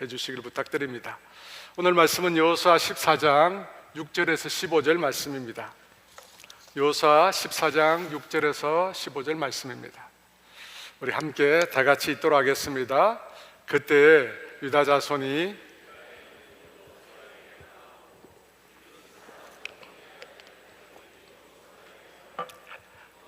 해주시길 부탁드립니다. 오늘 말씀은 여호수아 14장 6절에서 15절 말씀입니다. 여호수아 14장 6절에서 15절 말씀입니다. 우리 함께 다 같이 읽도록 하겠습니다. 그때 유다 자손이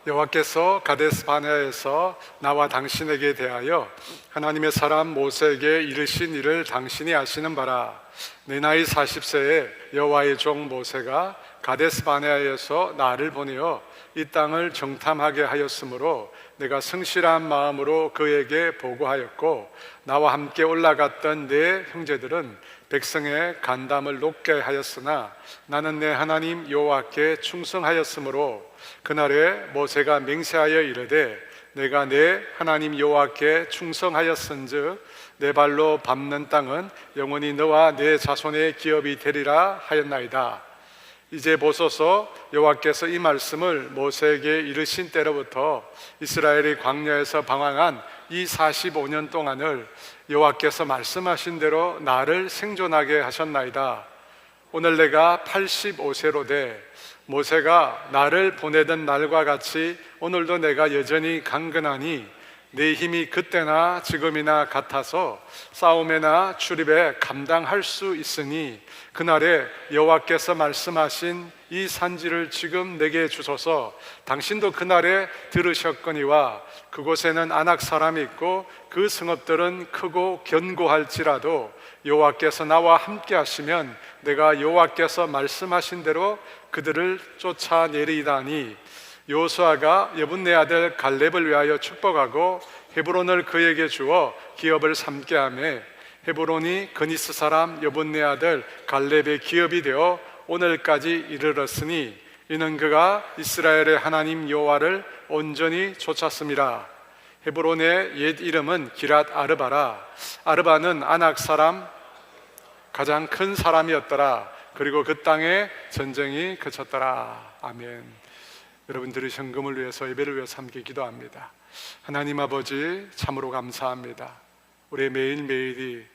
여호와께서 가데스 바네아에서 나와 당신에게 대하여 하나님의 사람 모세에게 이르신 일을 당신이 아시는 바라. 내 나이 40세에 여호와의 종 모세가 가데스 바네아에서 나를 보내어 이 땅을 정탐하게 하였으므로 내가 성실한 마음으로 그에게 보고하였고, 나와 함께 올라갔던 내 형제들은 백성의 간담을 높게 하였으나 나는 내 하나님 여호와께 충성하였으므로 그날에 모세가 맹세하여 이르되, 내가 내 하나님 여호와께 충성하였은즉 내 발로 밟는 땅은 영원히 너와 내 자손의 기업이 되리라 하였나이다. 이제 보소서, 여호와께서 이 말씀을 모세에게 이르신 때로부터 이스라엘이 광야에서 방황한 이 45년 동안을 여호와께서 말씀하신 대로 나를 생존하게 하셨나이다. 오늘 내가 85세로 돼 모세가 나를 보내던 날과 같이 오늘도 내가 여전히 강건하니 내 힘이 그때나 지금이나 같아서 싸움에나 출입에 감당할 수 있으니 그날에 여호와께서 말씀하신 이 산지를 지금 내게 주소서. 당신도 그날에 들으셨거니와 그곳에는 아낙 사람이 있고 그 성읍들은 크고 견고할지라도 여호와께서 나와 함께 하시면 내가 여호와께서 말씀하신 대로 그들을 쫓아내리다니. 여호수아가 여분네 아들 갈렙을 위하여 축복하고 헤브론을 그에게 주어 기업을 삼게 하며 헤브론이 그니스 사람 여분네 아들 갈렙의 기업이 되어 오늘까지 이르렀으니 이는 그가 이스라엘의 하나님 여호와를 온전히 쫓았음이라. 헤브론의 옛 이름은 기랏 아르바라. 아르바는 아낙 사람 가장 큰 사람이었더라. 그리고 그 땅에 전쟁이 그쳤더라. 아멘. 여러분 들으신 금을 위해서, 예배를 위해서 함께 기도합니다. 하나님 아버지, 참으로 감사합니다. 우리의 매일매일이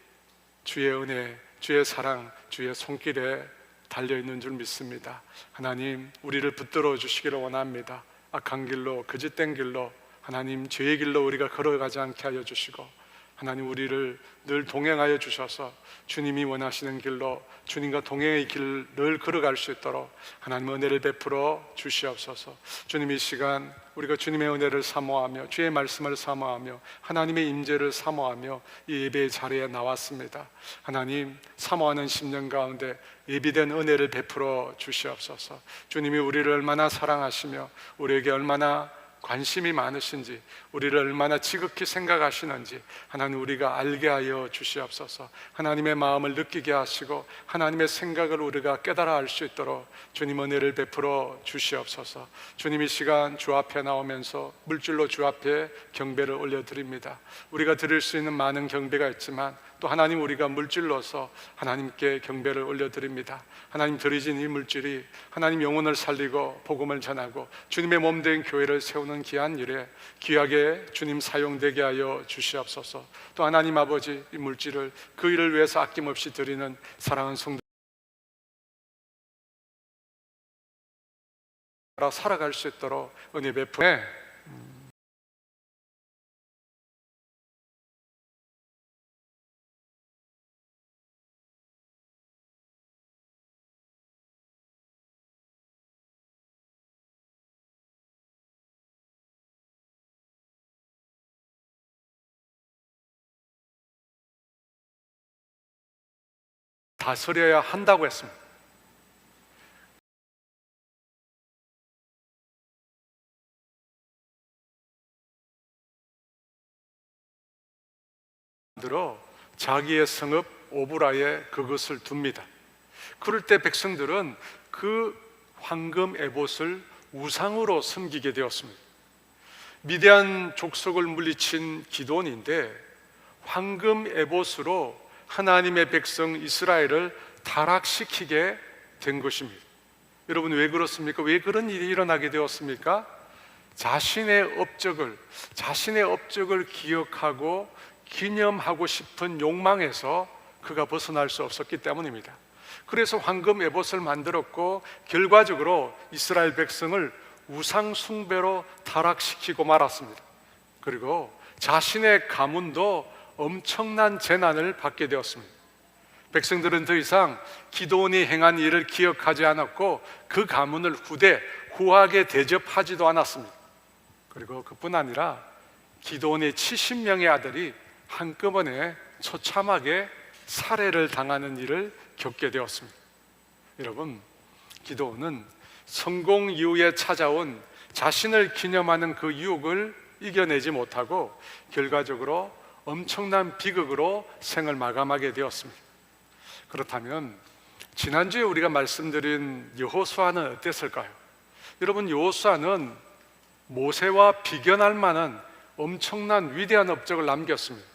주의 은혜, 주의 사랑, 주의 손길에 달려있는 줄 믿습니다. 하나님, 우리를 붙들어 주시기를 원합니다. 악한 길로, 거짓된 길로, 하나님 죄의 길로 우리가 걸어가지 않게 하여 주시고, 하나님 우리를 늘 동행하여 주셔서 주님이 원하시는 길로, 주님과 동행의 길을 늘 걸어갈 수 있도록 하나님 은혜를 베풀어 주시옵소서. 주님, 이 시간 우리가 주님의 은혜를 사모하며 주의 말씀을 사모하며 하나님의 임재를 사모하며 이 예배의 자리에 나왔습니다. 하나님, 사모하는 심령 가운데 예비된 은혜를 베풀어 주시옵소서. 주님이 우리를 얼마나 사랑하시며 우리에게 얼마나 관심이 많으신지, 우리를 얼마나 지극히 생각하시는지 하나님 우리가 알게 하여 주시옵소서. 하나님의 마음을 느끼게 하시고 하나님의 생각을 우리가 깨달아 알 수 있도록 주님 은혜를 베풀어 주시옵소서. 주님, 이 시간 주 앞에 나오면서 물질로 주 앞에 경배를 올려드립니다. 우리가 드릴 수 있는 많은 경배가 있지만 또 하나님, 우리가 물질로서 하나님께 경배를 올려드립니다. 하나님, 드리진 이 물질이 하나님 영혼을 살리고 복음을 전하고 주님의 몸된 교회를 세우는 귀한 일에 귀하게 주님 사용되게 하여 주시옵소서. 또 하나님 아버지, 이 물질을 그 일을 위해서 아낌없이 드리는 사랑하는 성도 살아갈 수 있도록 은혜 베푸네. 다스려야 한다고 했습니다. 들어 자기의 성읍 오브라에 그것을 둡니다. 그럴 때 백성들은 그 황금 에봇을 우상으로 섬기게 되었습니다. 미디안 족속을 물리친 기드온인데 황금 에봇으로 하나님의 백성 이스라엘을 타락시키게 된 것입니다. 여러분, 왜 그렇습니까? 왜 그런 일이 일어나게 되었습니까? 자신의 업적을 기억하고 기념하고 싶은 욕망에서 그가 벗어날 수 없었기 때문입니다. 그래서 황금 에봇을 만들었고 결과적으로 이스라엘 백성을 우상 숭배로 타락시키고 말았습니다. 그리고 자신의 가문도 엄청난 재난을 받게 되었습니다. 백성들은 더 이상 기드온이 행한 일을 기억하지 않았고 그 가문을 후하게 대접하지도 않았습니다. 그리고 그뿐 아니라 기드온의 70명의 아들이 한꺼번에 처참하게 살해를 당하는 일을 겪게 되었습니다. 여러분, 기드온은 성공 이후에 찾아온 자신을 기념하는 그 유혹을 이겨내지 못하고 결과적으로 엄청난 비극으로 생을 마감하게 되었습니다. 그렇다면 지난주에 우리가 말씀드린 여호수아는 어땠을까요? 여러분, 여호수아는 모세와 비견할 만한 엄청난 위대한 업적을 남겼습니다.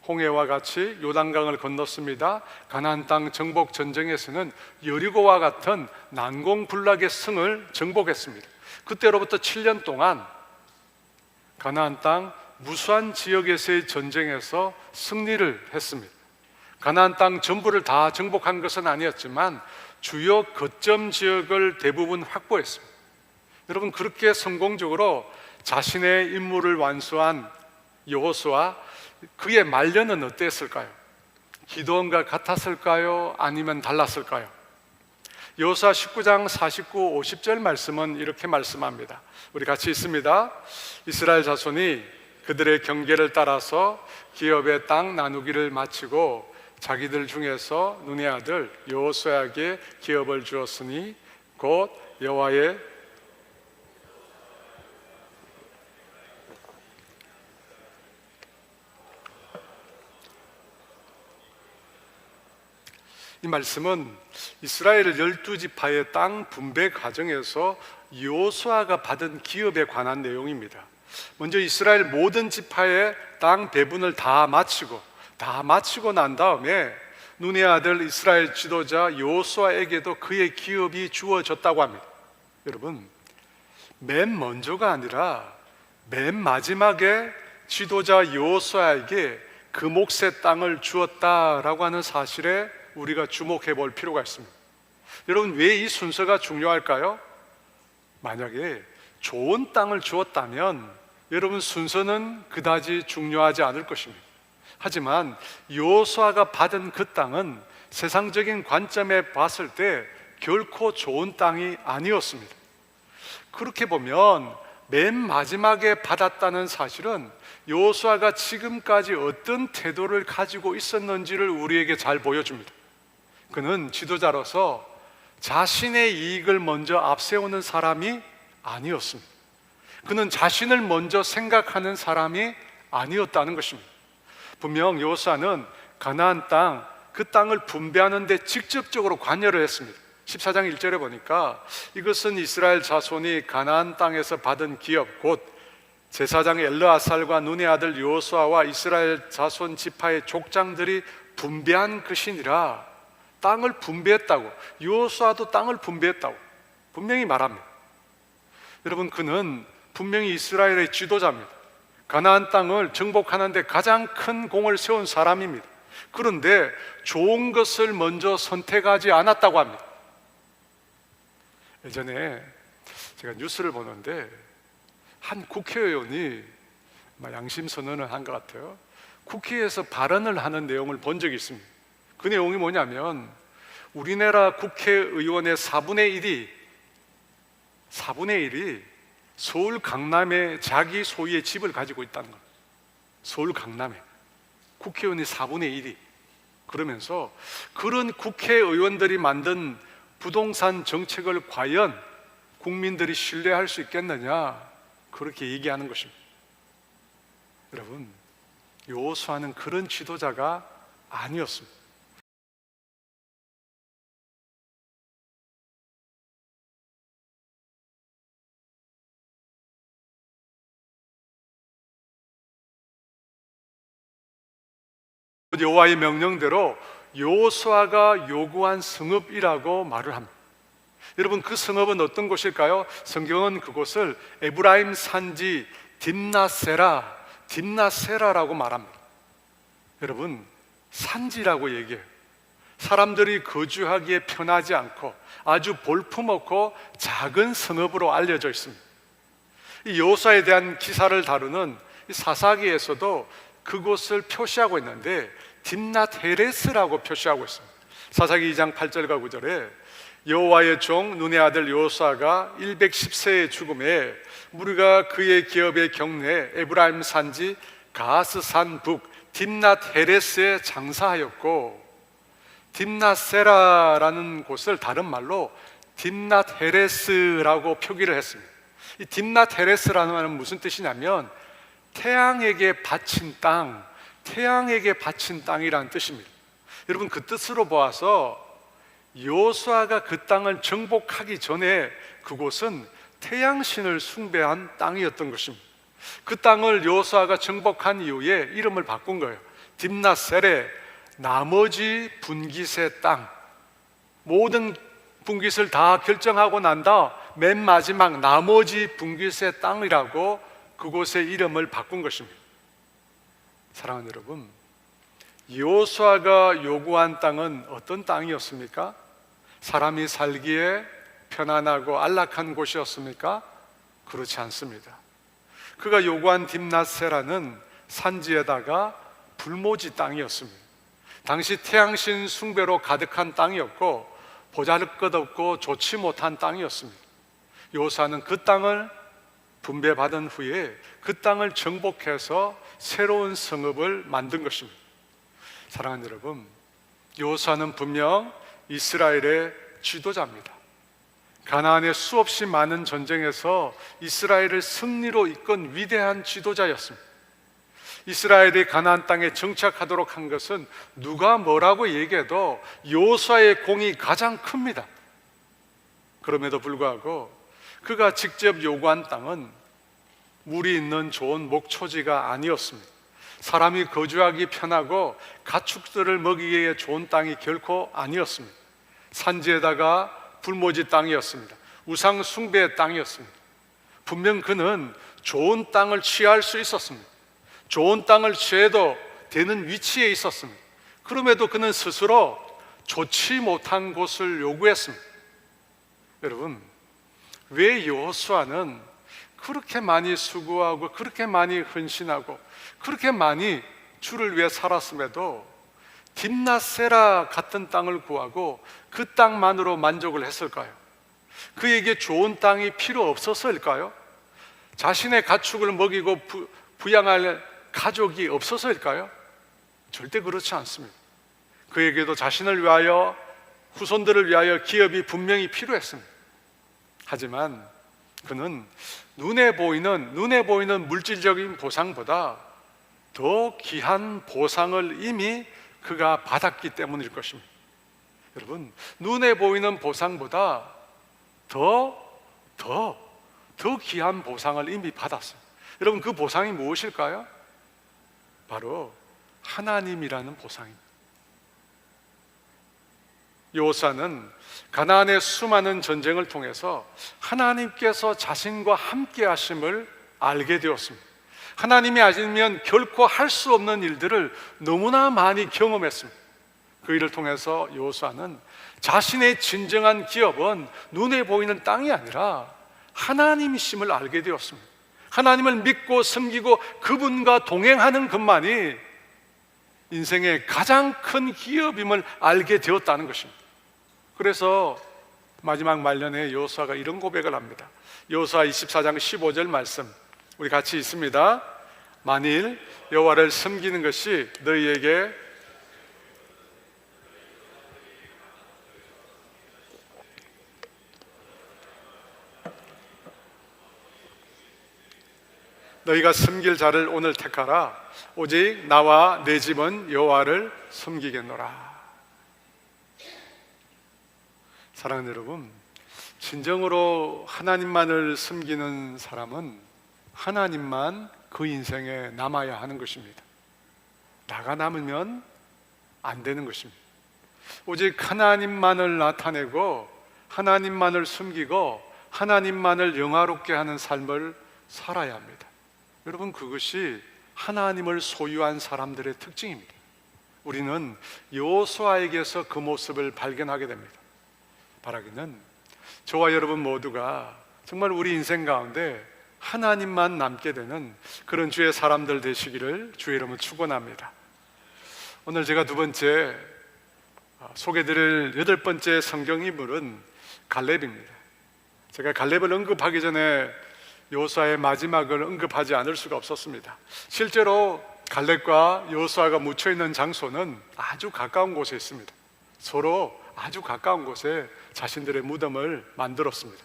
홍해와 같이 요단강을 건넜습니다. 가나안 땅 정복 전쟁에서는 여리고와 같은 난공불락의 성을 정복했습니다. 그때로부터 7년 동안 가나안 땅 무수한 지역에서의 전쟁에서 승리를 했습니다. 가나안 땅 전부를 다 정복한 것은 아니었지만 주요 거점 지역을 대부분 확보했습니다. 여러분, 그렇게 성공적으로 자신의 임무를 완수한 여호수아, 그의 말년은 어땠을까요? 기드온과 같았을까요? 아니면 달랐을까요? 여호수아 19장 49, 50절 말씀은 이렇게 말씀합니다. 우리 같이 읽습니다. 이스라엘 자손이 그들의 경계를 따라서 기업의 땅 나누기를 마치고 자기들 중에서 눈의 아들 여호수아에게 기업을 주었으니 곧 여호와의 이 말씀은 이스라엘 12지파의 땅 분배 과정에서 여호수아가 받은 기업에 관한 내용입니다. 먼저 이스라엘 모든 지파의 땅 배분을 다 마치고 난 다음에 눈의 아들 이스라엘 지도자 여호수아에게도 그의 기업이 주어졌다고 합니다. 여러분, 맨 먼저가 아니라 맨 마지막에 지도자 여호수아에게 그 몫의 땅을 주었다라고 하는 사실에 우리가 주목해 볼 필요가 있습니다. 여러분, 왜 이 순서가 중요할까요? 만약에 좋은 땅을 주었다면 여러분, 순서는 그다지 중요하지 않을 것입니다. 하지만 여호수아가 받은 그 땅은 세상적인 관점에 봤을 때 결코 좋은 땅이 아니었습니다. 그렇게 보면 맨 마지막에 받았다는 사실은 여호수아가 지금까지 어떤 태도를 가지고 있었는지를 우리에게 잘 보여줍니다. 그는 지도자로서 자신의 이익을 먼저 앞세우는 사람이 아니었습니다. 그는 자신을 먼저 생각하는 사람이 아니었다는 것입니다. 분명 여호수아는 가나안 땅, 그 땅을 분배하는 데 직접적으로 관여를 했습니다. 14장 1절에 보니까 이것은 이스라엘 자손이 가나안 땅에서 받은 기업, 곧 제사장 엘르아살과 눈의 아들 여호수아와 이스라엘 자손 지파의 족장들이 분배한 것이니라. 땅을 분배했다고, 여호수아도 땅을 분배했다고 분명히 말합니다. 여러분, 그는 분명히 이스라엘의 지도자입니다. 가나안 땅을 정복하는 데 가장 큰 공을 세운 사람입니다. 그런데 좋은 것을 먼저 선택하지 않았다고 합니다. 예전에 제가 뉴스를 보는데 한 국회의원이 양심 선언을 한 것 같아요. 국회에서 발언을 하는 내용을 본 적이 있습니다. 그 내용이 뭐냐면 우리나라 국회의원의 4분의 1이 서울 강남에 자기 소유의 집을 가지고 있다는 거예요. 서울 강남에 국회의원이 4분의 1이. 그러면서 그런 국회의원들이 만든 부동산 정책을 과연 국민들이 신뢰할 수 있겠느냐, 그렇게 얘기하는 것입니다. 여러분, 여호수아는 그런 지도자가 아니었습니다. 여호와의 명령대로 여호수아가 요구한 성읍이라고 말을 합니다. 여러분, 그 성읍은 어떤 곳일까요? 성경은 그곳을 에브라임 산지 딥나세라라고 말합니다. 여러분, 산지라고 얘기해요. 사람들이 거주하기에 편하지 않고 아주 볼품없고 작은 성읍으로 알려져 있습니다. 이 여호수아에 대한 기사를 다루는 이 사사기에서도 그곳을 표시하고 있는데 딥낫 헤레스라고 표시하고 있습니다. 사사기 2장 8절과 9절에 여호와의 종 눈의 아들 여호수아가 110세의 죽음에 무리가 그의 기업의 경내 에브라임 산지 가스산 북 딥낫 헤레스에 장사하였고, 딥낫세라라는 곳을 다른 말로 딥낫 헤레스라고 표기를 했습니다. 이 딥낫 헤레스라는 말은 무슨 뜻이냐면 태양에게 바친 땅, 태양에게 바친 땅이라는 뜻입니다. 여러분, 그 뜻으로 보아서 여호수아가 그 땅을 정복하기 전에 그곳은 태양신을 숭배한 땅이었던 것입니다. 그 땅을 여호수아가 정복한 이후에 이름을 바꾼 거예요. 딥낫세레, 나머지 분깃의 땅. 모든 분깃을 다 결정하고 난다 맨 마지막 나머지 분깃의 땅이라고 그곳의 이름을 바꾼 것입니다. 사랑하는 여러분, 여호수아가 요구한 땅은 어떤 땅이었습니까? 사람이 살기에 편안하고 안락한 곳이었습니까? 그렇지 않습니다. 그가 요구한 딥낫세라는 산지에다가 불모지 땅이었습니다. 당시 태양신 숭배로 가득한 땅이었고 보잘것없고 좋지 못한 땅이었습니다. 여호수아는 그 땅을 분배받은 후에 그 땅을 정복해서 새로운 성읍을 만든 것입니다. 사랑하는 여러분, 여호수아는 분명 이스라엘의 지도자입니다. 가나안의 수없이 많은 전쟁에서 이스라엘을 승리로 이끈 위대한 지도자였습니다. 이스라엘이 가나안 땅에 정착하도록 한 것은 누가 뭐라고 얘기해도 여호수아의 공이 가장 큽니다. 그럼에도 불구하고 그가 직접 요구한 땅은 물이 있는 좋은 목초지가 아니었습니다. 사람이 거주하기 편하고 가축들을 먹이기에 좋은 땅이 결코 아니었습니다. 산지에다가 불모지 땅이었습니다. 우상 숭배의 땅이었습니다. 분명 그는 좋은 땅을 취할 수 있었습니다. 좋은 땅을 취해도 되는 위치에 있었습니다. 그럼에도 그는 스스로 좋지 못한 곳을 요구했습니다. 여러분, 왜 여호수아는 그렇게 많이 수고하고 그렇게 많이 헌신하고 그렇게 많이 주를 위해 살았음에도 딥낫세라 같은 땅을 구하고 그 땅만으로 만족을 했을까요? 그에게 좋은 땅이 필요 없어서일까요? 자신의 가축을 먹이고 부양할 가족이 없어서일까요? 절대 그렇지 않습니다. 그에게도 자신을 위하여, 후손들을 위하여 기업이 분명히 필요했습니다. 하지만 그는 눈에 보이는 물질적인 보상보다 더 귀한 보상을 이미 그가 받았기 때문일 것입니다. 여러분, 눈에 보이는 보상보다 더 귀한 보상을 이미 받았어요. 여러분, 그 보상이 무엇일까요? 바로 하나님이라는 보상입니다. 여호수아는 가나안의 수많은 전쟁을 통해서 하나님께서 자신과 함께 하심을 알게 되었습니다. 하나님이 아니면 결코 할 수 없는 일들을 너무나 많이 경험했습니다. 그 일을 통해서 여호수아는 자신의 진정한 기업은 눈에 보이는 땅이 아니라 하나님이심을 알게 되었습니다. 하나님을 믿고 섬기고 그분과 동행하는 것만이 인생의 가장 큰 기업임을 알게 되었다는 것입니다. 그래서 마지막 말년에 여호수아가 이런 고백을 합니다. 여호수아 24장 15절 말씀 우리 같이 있습니다. 만일 여호와를 섬기는 것이 너희에게 너희가 섬길 자를 오늘 택하라. 오직 나와 내 집은 여호와를 섬기겠노라. 사랑하는 여러분, 진정으로 하나님만을 섬기는 사람은 하나님만 그 인생에 남아야 하는 것입니다. 나가 남으면 안 되는 것입니다. 오직 하나님만을 나타내고 하나님만을 숨기고 하나님만을 영화롭게 하는 삶을 살아야 합니다. 여러분, 그것이 하나님을 소유한 사람들의 특징입니다. 우리는 여호수아에게서 그 모습을 발견하게 됩니다. 바라기는 저와 여러분 모두가 정말 우리 인생 가운데 하나님만 남게 되는 그런 주의 사람들 되시기를 주의 이름으로 축원합니다. 오늘 제가 두 번째 소개드릴 8번째 성경 인물은 갈렙입니다. 제가 갈렙을 언급하기 전에 여호수아의 마지막을 언급하지 않을 수가 없었습니다. 실제로 갈렙과 여호수아가 묻혀 있는 장소는 아주 가까운 곳에 있습니다. 서로 아주 가까운 곳에 자신들의 무덤을 만들었습니다.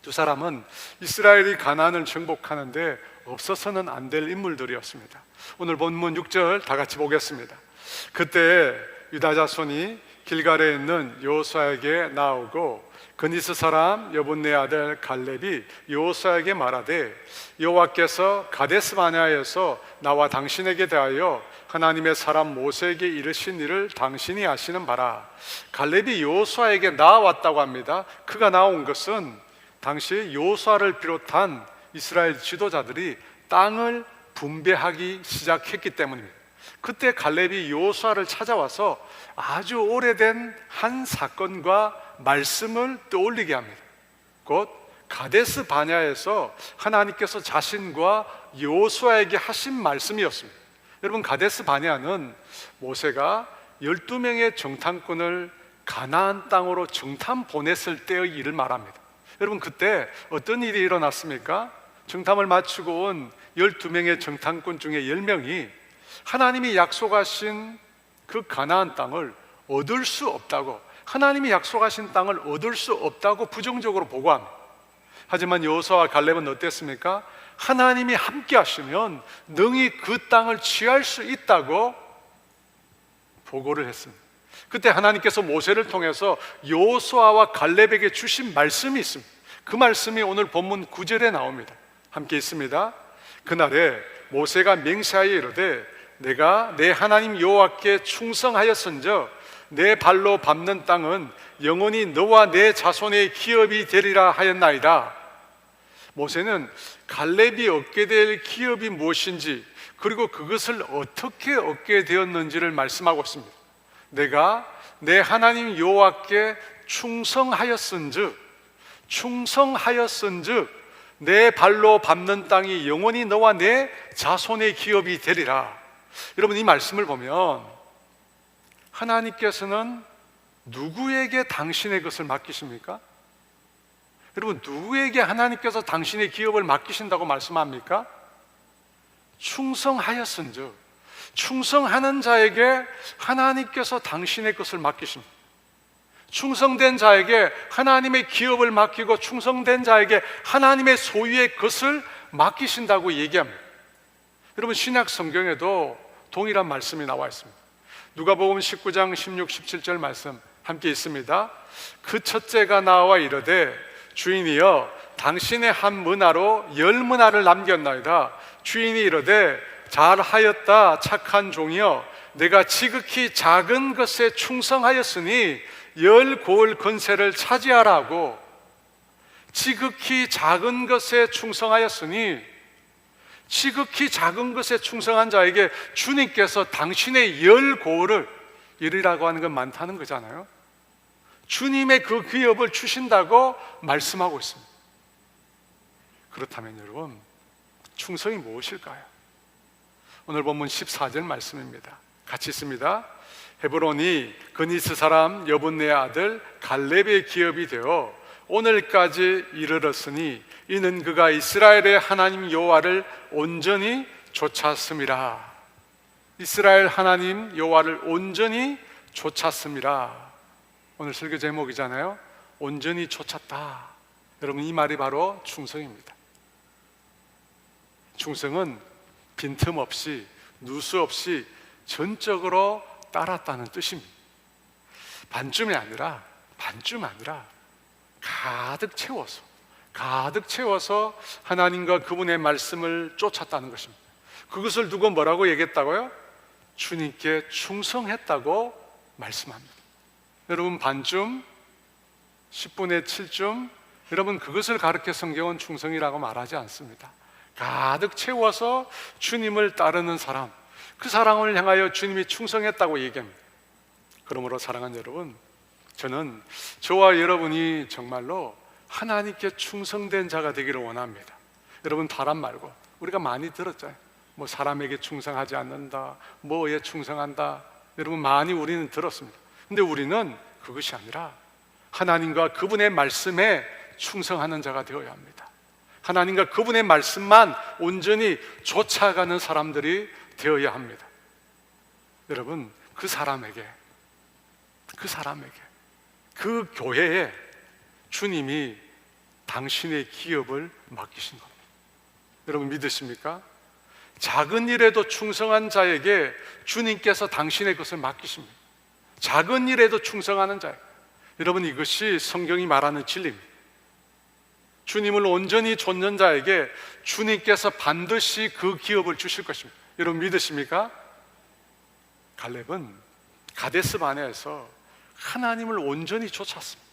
두 사람은 이스라엘이 가나안을 정복하는데 없어서는 안 될 인물들이었습니다. 오늘 본문 6절 다 같이 보겠습니다. 그때 유다 자손이 길갈에 있는 여호수아에게 나오고 그니스 사람 여분네 아들 갈렙이 여호수아에게 말하되 여호와께서 가데스 바네아에서 나와 당신에게 대하여 하나님의 사람 모세에게 이르신 일을 당신이 아시는 바라. 갈렙이 여호수아에게 나왔다고 합니다. 그가 나온 것은 당시 여호수아를 비롯한 이스라엘 지도자들이 땅을 분배하기 시작했기 때문입니다. 그때 갈렙이 여호수아를 찾아와서 아주 오래된 한 사건과 말씀을 떠올리게 합니다. 곧 가데스 바냐에서 하나님께서 자신과 여호수아에게 하신 말씀이었습니다. 여러분, 가데스 바냐는 모세가 12명의 정탐꾼을 가나안 땅으로 정탐 보냈을 때의 일을 말합니다. 여러분, 그때 어떤 일이 일어났습니까? 정탐을 마치고 온 12명의 정탐꾼 중에 10명이 하나님이 약속하신 그 가나안 땅을 얻을 수 없다고, 하나님이 약속하신 땅을 얻을 수 없다고 부정적으로 보고합니다. 하지만 여호수아와 갈렙은 어땠습니까? 하나님이 함께 하시면 능히 그 땅을 취할 수 있다고 보고를 했습니다. 그때 하나님께서 모세를 통해서 여호수아와 갈렙에게 주신 말씀이 있습니다. 그 말씀이 오늘 본문 9절에 나옵니다. 함께 있습니다. 그날에 모세가 맹세하여 이르되 내가 내 하나님 여호와께 충성하였은즉 내 발로 밟는 땅은 영원히 너와 내 자손의 기업이 되리라 하였나이다. 모세는 갈렙이 얻게 될 기업이 무엇인지, 그리고 그것을 어떻게 얻게 되었는지를 말씀하고 있습니다. 내가 내 하나님 여호와께 충성하였은즉 내 발로 밟는 땅이 영원히 너와 내 자손의 기업이 되리라. 여러분, 이 말씀을 보면 하나님께서는 누구에게 당신의 것을 맡기십니까? 여러분, 누구에게 하나님께서 당신의 기업을 맡기신다고 말씀합니까? 충성하였은즉, 충성하는 자에게 하나님께서 당신의 것을 맡기십니다. 충성된 자에게 하나님의 기업을 맡기고 충성된 자에게 하나님의 소유의 것을 맡기신다고 얘기합니다. 여러분, 신약 성경에도 동일한 말씀이 나와 있습니다. 누가복음 19장 16, 17절 말씀 함께 있습니다. 그 첫째가 나와 이르되 주인이여 당신의 한 문화로 10문화를 남겼나이다. 주인이 이르되 잘하였다 착한 종이여 내가 지극히 작은 것에 충성하였으니 10 고을 건세를 차지하라고. 지극히 작은 것에 충성하였으니, 지극히 작은 것에 충성한 자에게 주님께서 당신의 10 고을을 이르라고 하는 건 많다는 거잖아요. 주님의 그 기업을 주신다고 말씀하고 있습니다. 그렇다면 여러분, 충성이 무엇일까요? 오늘 본문 14절 말씀입니다. 같이 있습니다. 헤브론이 그니스 사람 여분네 아들 갈렙의 기업이 되어 오늘까지 이르렀으니 이는 그가 이스라엘의 하나님 여호와를 온전히 좇았음이라. 이스라엘 하나님 여호와를 온전히 좇았음이라. 오늘 설교 제목이잖아요. 온전히 좇았다. 여러분, 이 말이 바로 충성입니다. 충성은 빈틈없이 누수 없이 전적으로 따랐다는 뜻입니다. 반쯤이 아니라 가득 채워서 하나님과 그분의 말씀을 쫓았다는 것입니다. 그것을 두고 뭐라고 얘기했다고요? 주님께 충성했다고 말씀합니다. 여러분, 반쯤, 10분의 7쯤, 여러분, 그것을 가르쳐 성경은 충성이라고 말하지 않습니다. 가득 채워서 주님을 따르는 사람, 그 사랑을 향하여 주님이 충성했다고 얘기합니다. 그러므로 사랑하는 여러분, 저는 저와 여러분이 정말로 하나님께 충성된 자가 되기를 원합니다. 여러분, 바람 말고 우리가 많이 들었잖아요. 뭐 사람에게 충성하지 않는다, 뭐에 충성한다. 여러분, 많이 우리는 들었습니다. 근데 우리는 그것이 아니라 하나님과 그분의 말씀에 충성하는 자가 되어야 합니다. 하나님과 그분의 말씀만 온전히 쫓아가는 사람들이 되어야 합니다. 여러분, 그 사람에게, 그 교회에 주님이 당신의 기업을 맡기신 겁니다. 여러분, 믿으십니까? 작은 일에도 충성한 자에게 주님께서 당신의 것을 맡기십니다. 작은 일에도 충성하는 자에게. 여러분, 이것이 성경이 말하는 진리입니다. 주님을 온전히 좇는 자에게 주님께서 반드시 그 기업을 주실 것입니다. 여러분, 믿으십니까? 갈렙은 가데스 바네아에서 하나님을 온전히 쫓았습니다.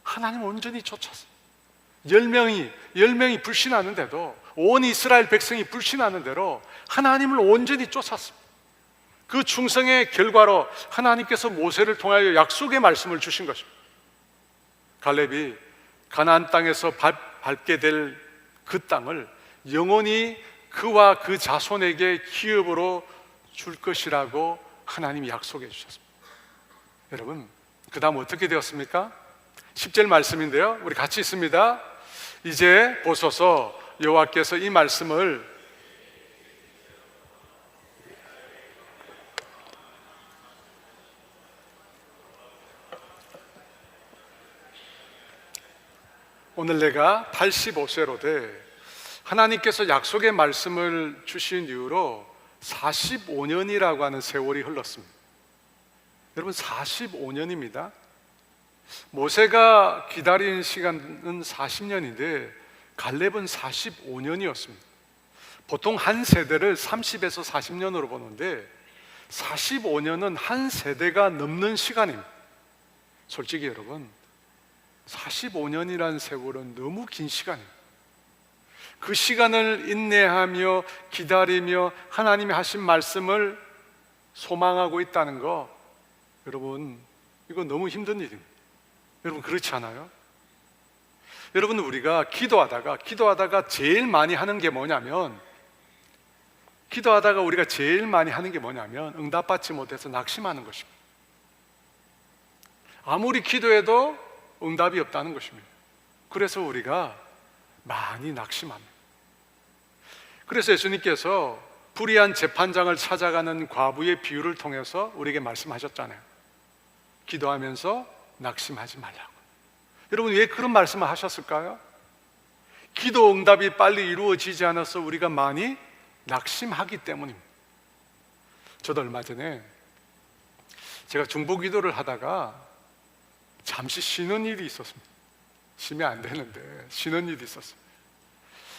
하나님을 온전히 쫓았습니다. 10명이 불신하는데도, 온 이스라엘 백성이 불신하는 대로 하나님을 온전히 쫓았습니다. 그 충성의 결과로 하나님께서 모세를 통하여 약속의 말씀을 주신 것입니다. 갈렙이 가나안 땅에서 밟게 될 그 땅을 영원히 그와 그 자손에게 기업으로 줄 것이라고 하나님이 약속해 주셨습니다. 여러분, 그 다음 어떻게 되었습니까? 10절 말씀인데요, 우리 같이 있습니다. 이제 보소서, 여호와께서 이 말씀을 오늘 내가 85세로 돼 하나님께서 약속의 말씀을 주신 이후로 45년이라고 하는 세월이 흘렀습니다. 여러분, 45년입니다. 모세가 기다린 시간은 40년인데 갈렙은 45년이었습니다. 보통 한 세대를 30에서 40년으로 보는데 45년은 한 세대가 넘는 시간입니다. 솔직히 여러분, 45년이라는 세월은 너무 긴 시간입니다. 그 시간을 인내하며 기다리며 하나님이 하신 말씀을 소망하고 있다는 거, 여러분, 이거 너무 힘든 일입니다. 여러분, 그렇지 않아요? 여러분, 우리가 기도하다가 제일 많이 하는 게 뭐냐면, 응답받지 못해서 낙심하는 것입니다. 아무리 기도해도 응답이 없다는 것입니다. 그래서 우리가 많이 낙심합니다. 그래서 예수님께서 불의한 재판장을 찾아가는 과부의 비유를 통해서 우리에게 말씀하셨잖아요. 기도하면서 낙심하지 말라고. 여러분, 왜 그런 말씀을 하셨을까요? 기도 응답이 빨리 이루어지지 않아서 우리가 많이 낙심하기 때문입니다. 저도 얼마 전에 제가 중보기도를 하다가 잠시 쉬는 일이 있었습니다. 쉬면 안 되는데 쉬는 일이 있었어요.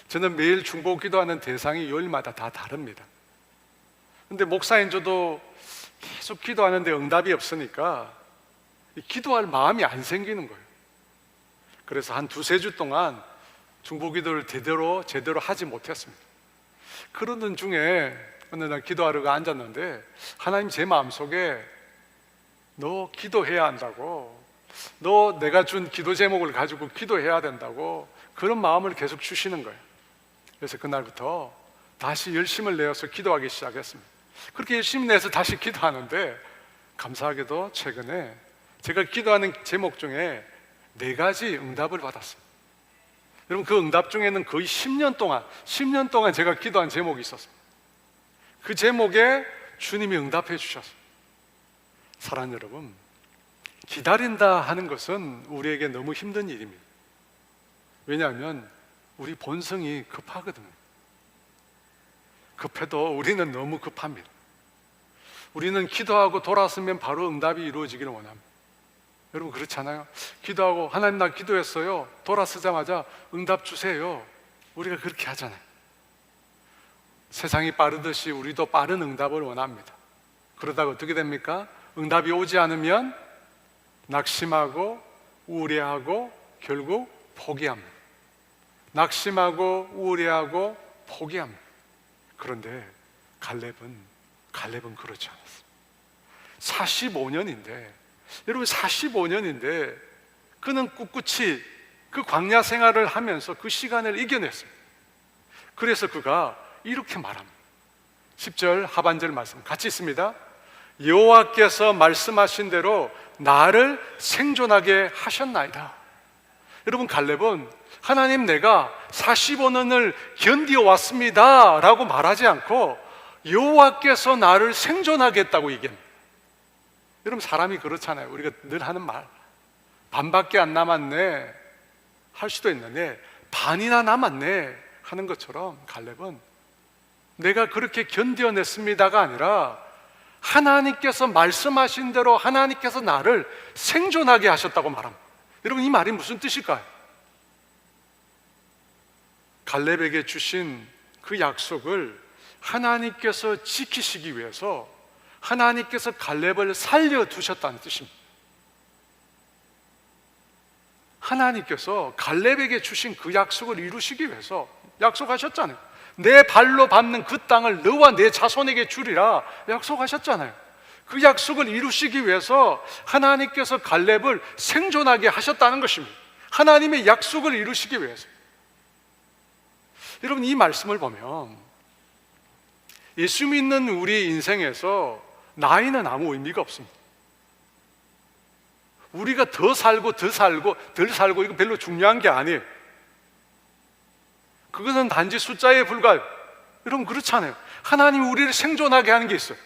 저는 매일 중보기도하는 대상이 요일마다 다 다릅니다. 근데 목사인 저도 계속 기도하는데 응답이 없으니까 기도할 마음이 안 생기는 거예요. 그래서 한 두세 주 동안 중보기도를 제대로 하지 못했습니다. 그러던 중에 어느 날 기도하러 앉았는데 하나님 제 마음속에 너 기도해야 한다고, 너 내가 준 기도 제목을 가지고 기도해야 된다고 그런 마음을 계속 주시는 거예요. 그래서 그날부터 다시 열심을 내어서 기도하기 시작했습니다. 그렇게 열심히 내서 다시 기도하는데 감사하게도 최근에 제가 기도하는 제목 중에 4가지 응답을 받았습니다. 여러분, 그 응답 중에는 거의 10년 동안 제가 기도한 제목이 있었습니다. 그 제목에 주님이 응답해 주셨어요. 사랑하는 여러분, 기다린다 하는 것은 우리에게 너무 힘든 일입니다. 왜냐하면 우리 본성이 급하거든요. 급해도 우리는 너무 급합니다. 우리는 기도하고 돌아서면 바로 응답이 이루어지기를 원합니다. 여러분, 그렇잖아요? 기도하고 하나님 나 기도했어요, 돌아서자마자 응답 주세요. 우리가 그렇게 하잖아요. 세상이 빠르듯이 우리도 빠른 응답을 원합니다. 그러다가 어떻게 됩니까? 응답이 오지 않으면 낙심하고 우울해하고 결국 포기합니다. 낙심하고 우울해하고 포기합니다. 그런데 갈렙은 그렇지 않았습니다. 45년인데, 여러분 45년인데 그는 꿋꿋이 그 광야 생활을 하면서 그 시간을 이겨냈습니다. 그래서 그가 이렇게 말합니다. 10절 하반절 말씀 같이 있습니다. 여호와께서 말씀하신 대로 나를 생존하게 하셨나이다. 여러분, 갈렙은 하나님, 내가 45년을 견디어 왔습니다 라고 말하지 않고 여호와께서 나를 생존하게 했다고 얘기합니다. 여러분, 사람이 그렇잖아요. 우리가 늘 하는 말, 반밖에 안 남았네 할 수도 있는데 반이나 남았네 하는 것처럼 갈렙은 내가 그렇게 견뎌냈습니다가 아니라 하나님께서 말씀하신 대로 하나님께서 나를 생존하게 하셨다고 말합니다. 여러분, 이 말이 무슨 뜻일까요? 갈렙에게 주신 그 약속을 하나님께서 지키시기 위해서 하나님께서 갈렙을 살려두셨다는 뜻입니다. 하나님께서 갈렙에게 주신 그 약속을 이루시기 위해서 약속하셨잖아요. 내 발로 밟는 그 땅을 너와 내 자손에게 주리라 약속하셨잖아요. 그 약속을 이루시기 위해서 하나님께서 갈렙을 생존하게 하셨다는 것입니다. 하나님의 약속을 이루시기 위해서. 여러분, 이 말씀을 보면 예수 믿는 우리 인생에서 나이는 아무 의미가 없습니다. 우리가 더 살고 덜 살고 이거 별로 중요한 게 아니에요. 그것은 단지 숫자에 불과해요. 여러분, 그렇잖아요. 하나님이 우리를 생존하게 하는 게 있어요.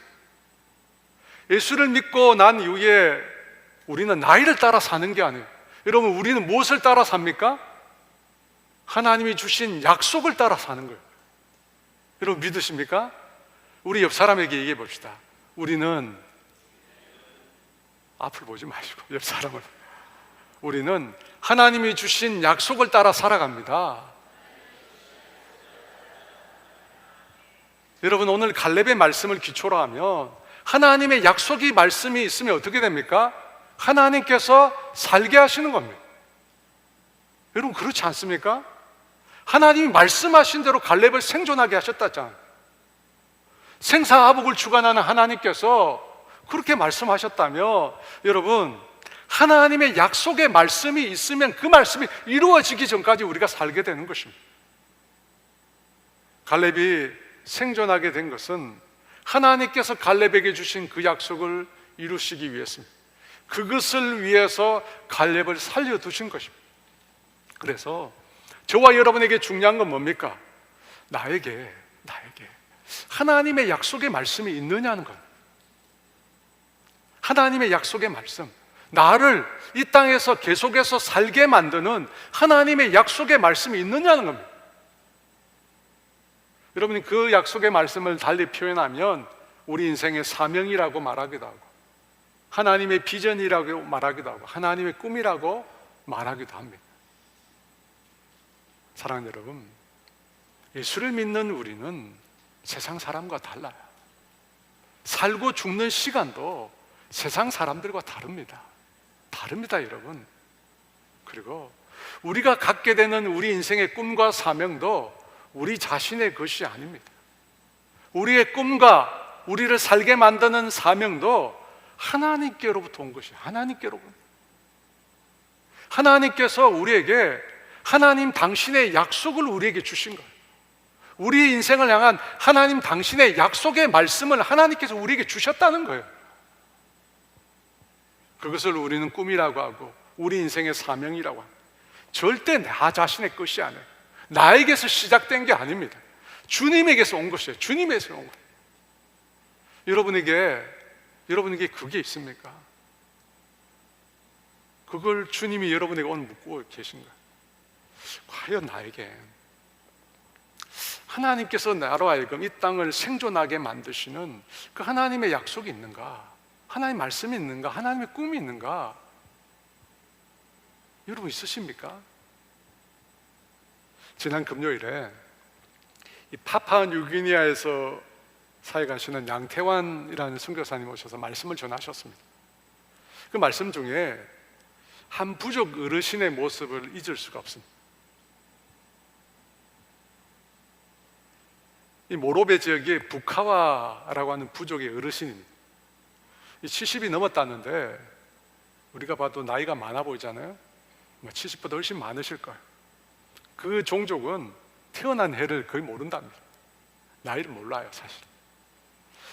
예수를 믿고 난 이후에 우리는 나이를 따라 사는 게 아니에요. 여러분, 우리는 무엇을 따라 삽니까? 하나님이 주신 약속을 따라 사는 거예요. 여러분, 믿으십니까? 우리 옆 사람에게 얘기해 봅시다. 우리는, 앞을 보지 마시고 옆 사람을, 우리는 하나님이 주신 약속을 따라 살아갑니다. 여러분, 오늘 갈렙의 말씀을 기초로 하면 하나님의 약속이 말씀이 있으면 어떻게 됩니까? 하나님께서 살게 하시는 겁니다. 여러분, 그렇지 않습니까? 하나님이 말씀하신 대로 갈렙을 생존하게 하셨다잖아요. 생사화복을 주관하는 하나님께서 그렇게 말씀하셨다면, 여러분, 하나님의 약속의 말씀이 있으면 그 말씀이 이루어지기 전까지 우리가 살게 되는 것입니다. 갈렙이 생존하게 된 것은 하나님께서 갈렙에게 주신 그 약속을 이루시기 위해서입니다. 그것을 위해서 갈렙을 살려두신 것입니다. 그래서 저와 여러분에게 중요한 건 뭡니까? 나에게 하나님의 약속의 말씀이 있느냐는 겁니다. 하나님의 약속의 말씀, 나를 이 땅에서 계속해서 살게 만드는 하나님의 약속의 말씀이 있느냐는 겁니다. 여러분이 그 약속의 말씀을 달리 표현하면 우리 인생의 사명이라고 말하기도 하고, 하나님의 비전이라고 말하기도 하고, 하나님의 꿈이라고 말하기도 합니다. 사랑하는 여러분, 예수를 믿는 우리는 세상 사람과 달라요. 살고 죽는 시간도 세상 사람들과 다릅니다. 여러분. 그리고 우리가 갖게 되는 우리 인생의 꿈과 사명도 우리 자신의 것이 아닙니다. 우리의 꿈과 우리를 살게 만드는 사명도 하나님께로부터 온 것이에요. 하나님께서 우리에게 하나님 당신의 약속을 우리에게 주신 거예요. 우리 인생을 향한 하나님 당신의 약속의 말씀을 하나님께서 우리에게 주셨다는 거예요. 그것을 우리는 꿈이라고 하고 우리 인생의 사명이라고 합니다. 절대 나 자신의 것이 아니에요. 나에게서 시작된 게 아닙니다. 주님에게서 온 것이에요. 주님에게서 온 거예요. 여러분에게 그게 있습니까? 그걸 주님이 여러분에게 오늘 묻고 계신가요? 과연 나에게 하나님께서 나로 하여금 이 땅을 생존하게 만드시는 그 하나님의 약속이 있는가? 하나님의 말씀이 있는가? 하나님의 꿈이 있는가? 여러분 있으십니까? 지난 금요일에 이 파푸아뉴기니아에서 사역하시는 양태환이라는 선교사님 오셔서 말씀을 전하셨습니다. 그 말씀 중에 한 부족 어르신의 모습을 잊을 수가 없습니다. 이 모로베 지역에 부카와라고 하는 부족의 어르신입니다. 70이 넘었다는데 우리가 봐도 나이가 많아 보이잖아요. 70보다 훨씬 많으실 거예요. 그 종족은 태어난 해를 거의 모른답니다. 나이를 몰라요, 사실.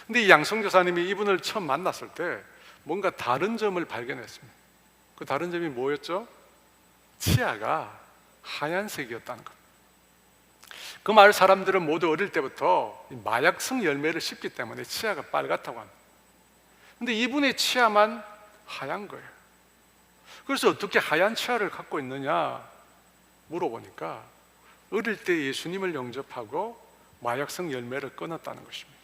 근데 이 양성교사님이 이분을 처음 만났을 때 뭔가 다른 점을 발견했습니다. 그 다른 점이 뭐였죠? 치아가 하얀색이었다는 것. 그 마을 사람들은 모두 어릴 때부터 마약성 열매를 씹기 때문에 치아가 빨갛다고 합니다. 근데 이분의 치아만 하얀 거예요. 그래서 어떻게 하얀 치아를 갖고 있느냐 물어보니까 어릴 때 예수님을 영접하고 마약성 열매를 끊었다는 것입니다.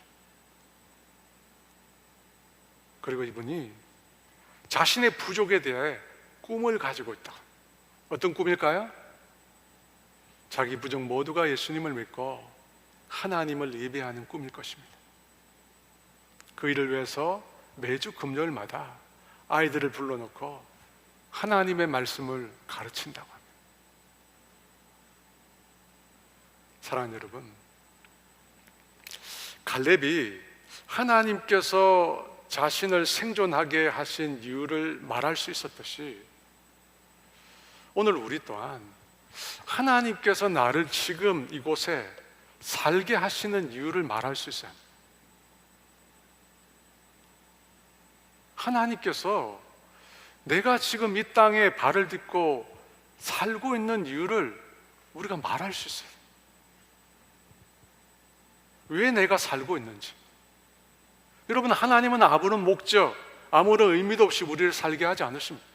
그리고 이분이 자신의 부족에 대해 꿈을 가지고 있다. 어떤 꿈일까요? 자기 부족 모두가 예수님을 믿고 하나님을 예배하는 꿈일 것입니다. 그 일을 위해서 매주 금요일마다 아이들을 불러놓고 하나님의 말씀을 가르친다고 합니다. 사랑하는 여러분, 갈렙이 하나님께서 자신을 생존하게 하신 이유를 말할 수 있었듯이 오늘 우리 또한 하나님께서 나를 지금 이곳에 살게 하시는 이유를 말할 수 있어요. 하나님께서 내가 지금 이 땅에 발을 딛고 살고 있는 이유를 우리가 말할 수 있어요. 왜 내가 살고 있는지. 여러분, 하나님은 아무런 목적, 아무런 의미도 없이 우리를 살게 하지 않으십니다.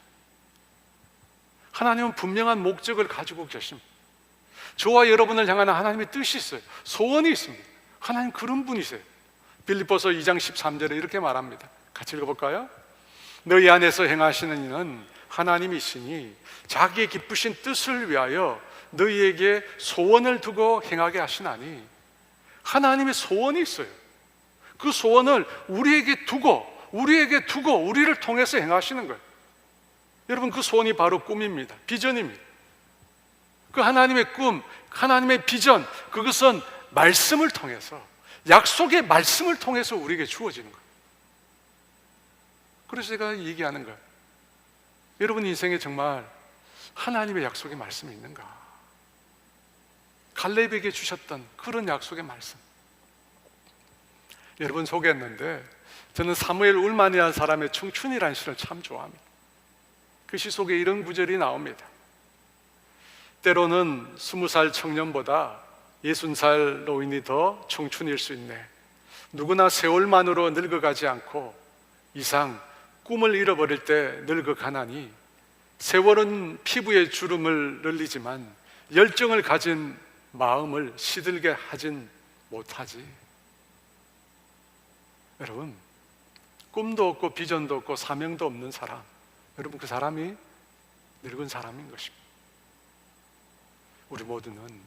하나님은 분명한 목적을 가지고 계십니다. 저와 여러분을 향한 하나님의 뜻이 있어요. 소원이 있습니다. 하나님 그런 분이세요. 빌립보서 2장 13절에 이렇게 말합니다. 같이 읽어볼까요? 너희 안에서 행하시는 이는 하나님이시니 자기의 기쁘신 뜻을 위하여 너희에게 소원을 두고 행하게 하시나니. 하나님의 소원이 있어요. 그 소원을 우리에게 두고 우리를 통해서 행하시는 거예요. 여러분, 그 소원이 바로 꿈입니다. 비전입니다. 그 하나님의 꿈, 하나님의 비전, 그것은 말씀을 통해서, 약속의 말씀을 통해서 우리에게 주어지는 거예요. 그래서 제가 얘기하는 거예요. 여러분 인생에 정말 하나님의 약속의 말씀이 있는가? 갈렙에게 주셨던 그런 약속의 말씀. 여러분 소개했는데 저는 사무엘 울만이라는 사람의 청춘이라는 시를 참 좋아합니다. 그 시 속에 이런 구절이 나옵니다. 때로는 20살 청년보다 60살 노인이 더 청춘일 수 있네. 누구나 세월만으로 늙어가지 않고 이상 꿈을 잃어버릴 때 늙어가나니 세월은 피부에 주름을 늘리지만 열정을 가진 마음을 시들게 하진 못하지. 여러분, 꿈도 없고 비전도 없고 사명도 없는 사람, 여러분 그 사람이 늙은 사람인 것입니다. 우리 모두는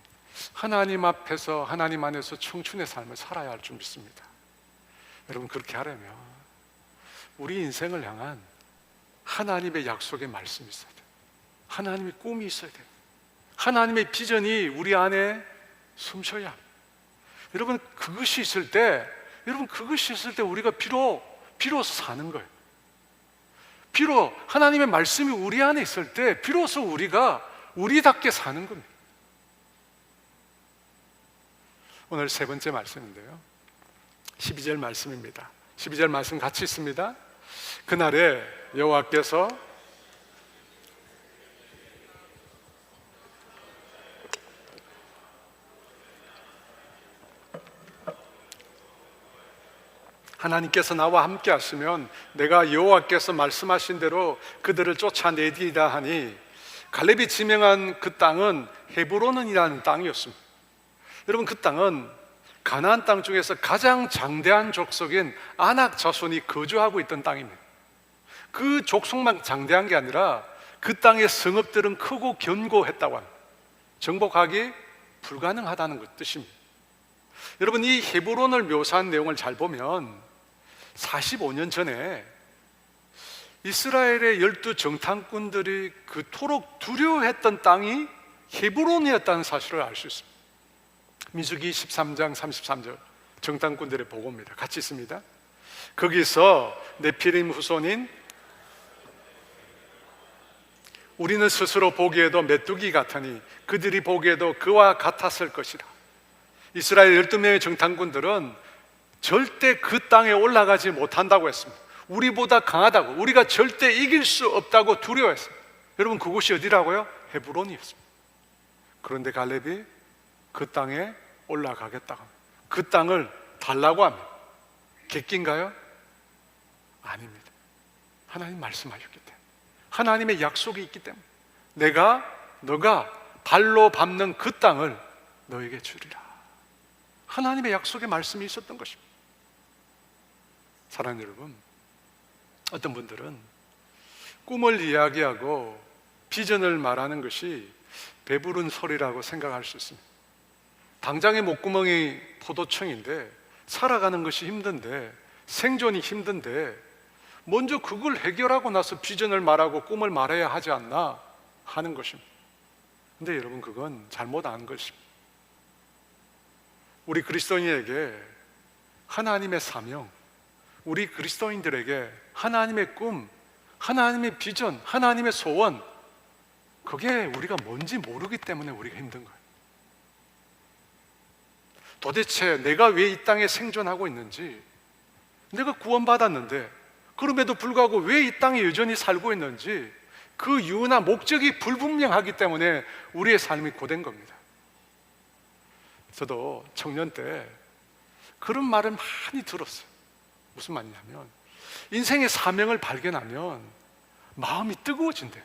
하나님 앞에서, 하나님 안에서 청춘의 삶을 살아야 할 줄 믿습니다. 여러분, 그렇게 하려면 우리 인생을 향한 하나님의 약속의 말씀이 있어야 돼요. 하나님의 꿈이 있어야 돼요. 하나님의 비전이 우리 안에 숨쉬어야 합니다. 여러분, 그것이 있을 때 우리가 비로소 사는 거예요. 비로 하나님의 말씀이 우리 안에 있을 때 비로소 우리가 우리답게 사는 겁니다. 오늘 세 번째 말씀인데요, 12절 말씀입니다. 12절 말씀 같이 있습니다. 그날에 여호와께서 하나님께서 나와 함께 하시면 내가 여호와께서 말씀하신 대로 그들을 쫓아내리라 하니, 갈렙이 지명한 그 땅은 헤브론이라는 땅이었습니다. 여러분, 그 땅은 가나안 땅 중에서 가장 장대한 족속인 아낙 자손이 거주하고 있던 땅입니다. 그 족속만 장대한 게 아니라 그 땅의 성읍들은 크고 견고했다고 합니다. 정복하기 불가능하다는 것 뜻입니다. 여러분, 이 헤브론을 묘사한 내용을 잘 보면 45년 전에 이스라엘의 12정탐꾼들이 그토록 두려워했던 땅이 헤브론이었다는 사실을 알 수 있습니다. 민수기 13장 33절 정탐꾼들의 보고입니다. 같이 있습니다. 거기서 네피림 후손인 우리는 스스로 보기에도 메뚜기 같으니 그들이 보기에도 그와 같았을 것이라. 이스라엘 12명의 정탐꾼들은 절대 그 땅에 올라가지 못한다고 했습니다. 우리보다 강하다고, 우리가 절대 이길 수 없다고 두려워했습니다. 여러분, 그곳이 어디라고요? 헤브론이었습니다. 그런데 갈렙이 그 땅에 올라가겠다고 합니다. 그 땅을 달라고 합니다. 객기인가요? 아닙니다. 하나님 말씀하셨기 때문에, 하나님의 약속이 있기 때문에 너가 발로 밟는 그 땅을 너에게 주리라. 하나님의 약속의 말씀이 있었던 것입니다. 사랑하는 여러분, 어떤 분들은 꿈을 이야기하고 비전을 말하는 것이 배부른 소리라고 생각할 수 있습니다. 당장의 목구멍이 포도청인데, 살아가는 것이 힘든데, 생존이 힘든데 먼저 그걸 해결하고 나서 비전을 말하고 꿈을 말해야 하지 않나 하는 것입니다. 근데 여러분, 그건 잘못 안 것입니다. 우리 그리스도인에게 하나님의 사명, 우리 그리스도인들에게 하나님의 꿈, 하나님의 비전, 하나님의 소원, 그게 우리가 뭔지 모르기 때문에 우리가 힘든 거예요. 도대체 내가 왜 이 땅에 생존하고 있는지, 내가 구원받았는데 그럼에도 불구하고 왜 이 땅에 여전히 살고 있는지, 그 이유나 목적이 불분명하기 때문에 우리의 삶이 고된 겁니다. 저도 청년 때 그런 말을 많이 들었어요. 무슨 말이냐면, 인생의 사명을 발견하면 마음이 뜨거워진대요.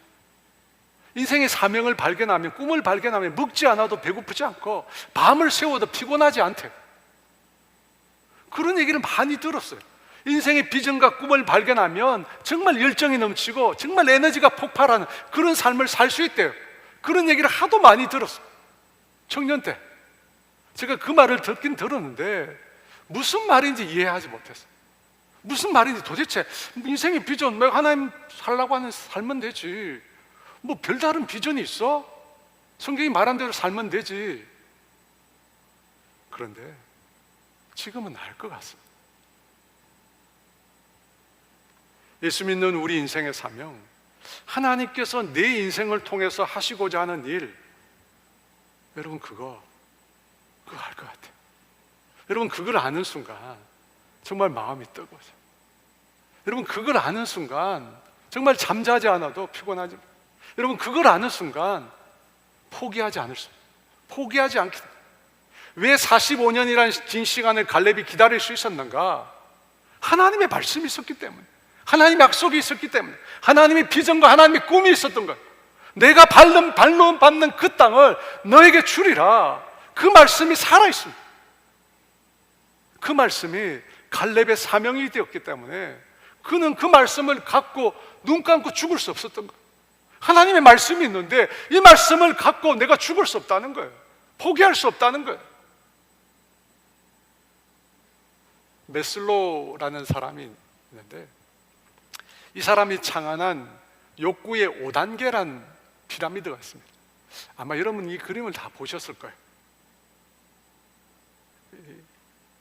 인생의 사명을 발견하면, 꿈을 발견하면 먹지 않아도 배고프지 않고 밤을 새워도 피곤하지 않대요. 그런 얘기를 많이 들었어요. 인생의 비전과 꿈을 발견하면 정말 열정이 넘치고 정말 에너지가 폭발하는 그런 삶을 살 수 있대요. 그런 얘기를 하도 많이 들었어요. 청년 때 제가 그 말을 듣긴 들었는데 무슨 말인지 이해하지 못했어요. 무슨 말인지, 도대체 인생의 비전, 뭐 하나님 살라고 하는 살면 되지, 뭐 별다른 비전이 있어? 성경이 말한 대로 살면 되지. 그런데 지금은 알 것 같습니다. 예수 믿는 우리 인생의 사명, 하나님께서 내 인생을 통해서 하시고자 하는 일, 여러분 그거 알 것 같아요. 여러분, 그걸 아는 순간 정말 마음이 뜨거워져요. 여러분, 그걸 아는 순간 정말 잠자지 않아도 피곤하지. 여러분, 그걸 아는 순간 포기하지 않게 됩니다. 왜 45년이라는 긴 시간을 갈렙이 기다릴 수 있었는가? 하나님의 말씀이 있었기 때문에, 하나님의 약속이 있었기 때문에, 하나님의 비전과 하나님의 꿈이 있었던 거예요. 내가 발로 밟는 그 땅을 너에게 주리라. 그 말씀이 살아있습니다. 그 말씀이 갈렙의 사명이 되었기 때문에 그는 그 말씀을 갖고 눈 감고 죽을 수 없었던 거예요. 하나님의 말씀이 있는데 이 말씀을 갖고 내가 죽을 수 없다는 거예요. 포기할 수 없다는 거예요. 메슬로라는 사람이 있는데, 이 사람이 창안한 욕구의 5단계란 피라미드가 있습니다. 아마 여러분 이 그림을 다 보셨을 거예요.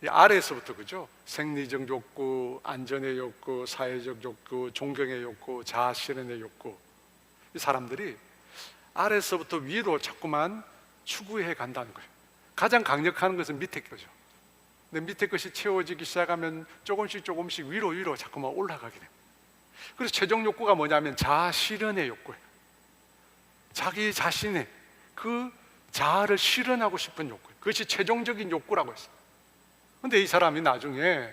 이 아래에서부터, 그죠? 생리적 욕구, 안전의 욕구, 사회적 욕구, 존경의 욕구, 자아 실현의 욕구. 이 사람들이 아래에서부터 위로 자꾸만 추구해 간다는 거예요. 가장 강력한 것은 밑에 거죠. 근데 밑에 것이 채워지기 시작하면 조금씩 위로 자꾸만 올라가게 됩니다. 그래서 최종 욕구가 뭐냐면 자아 실현의 욕구예요. 자기 자신의 그 자아를 실현하고 싶은 욕구예요. 그것이 최종적인 욕구라고 했어요. 근데 이 사람이 나중에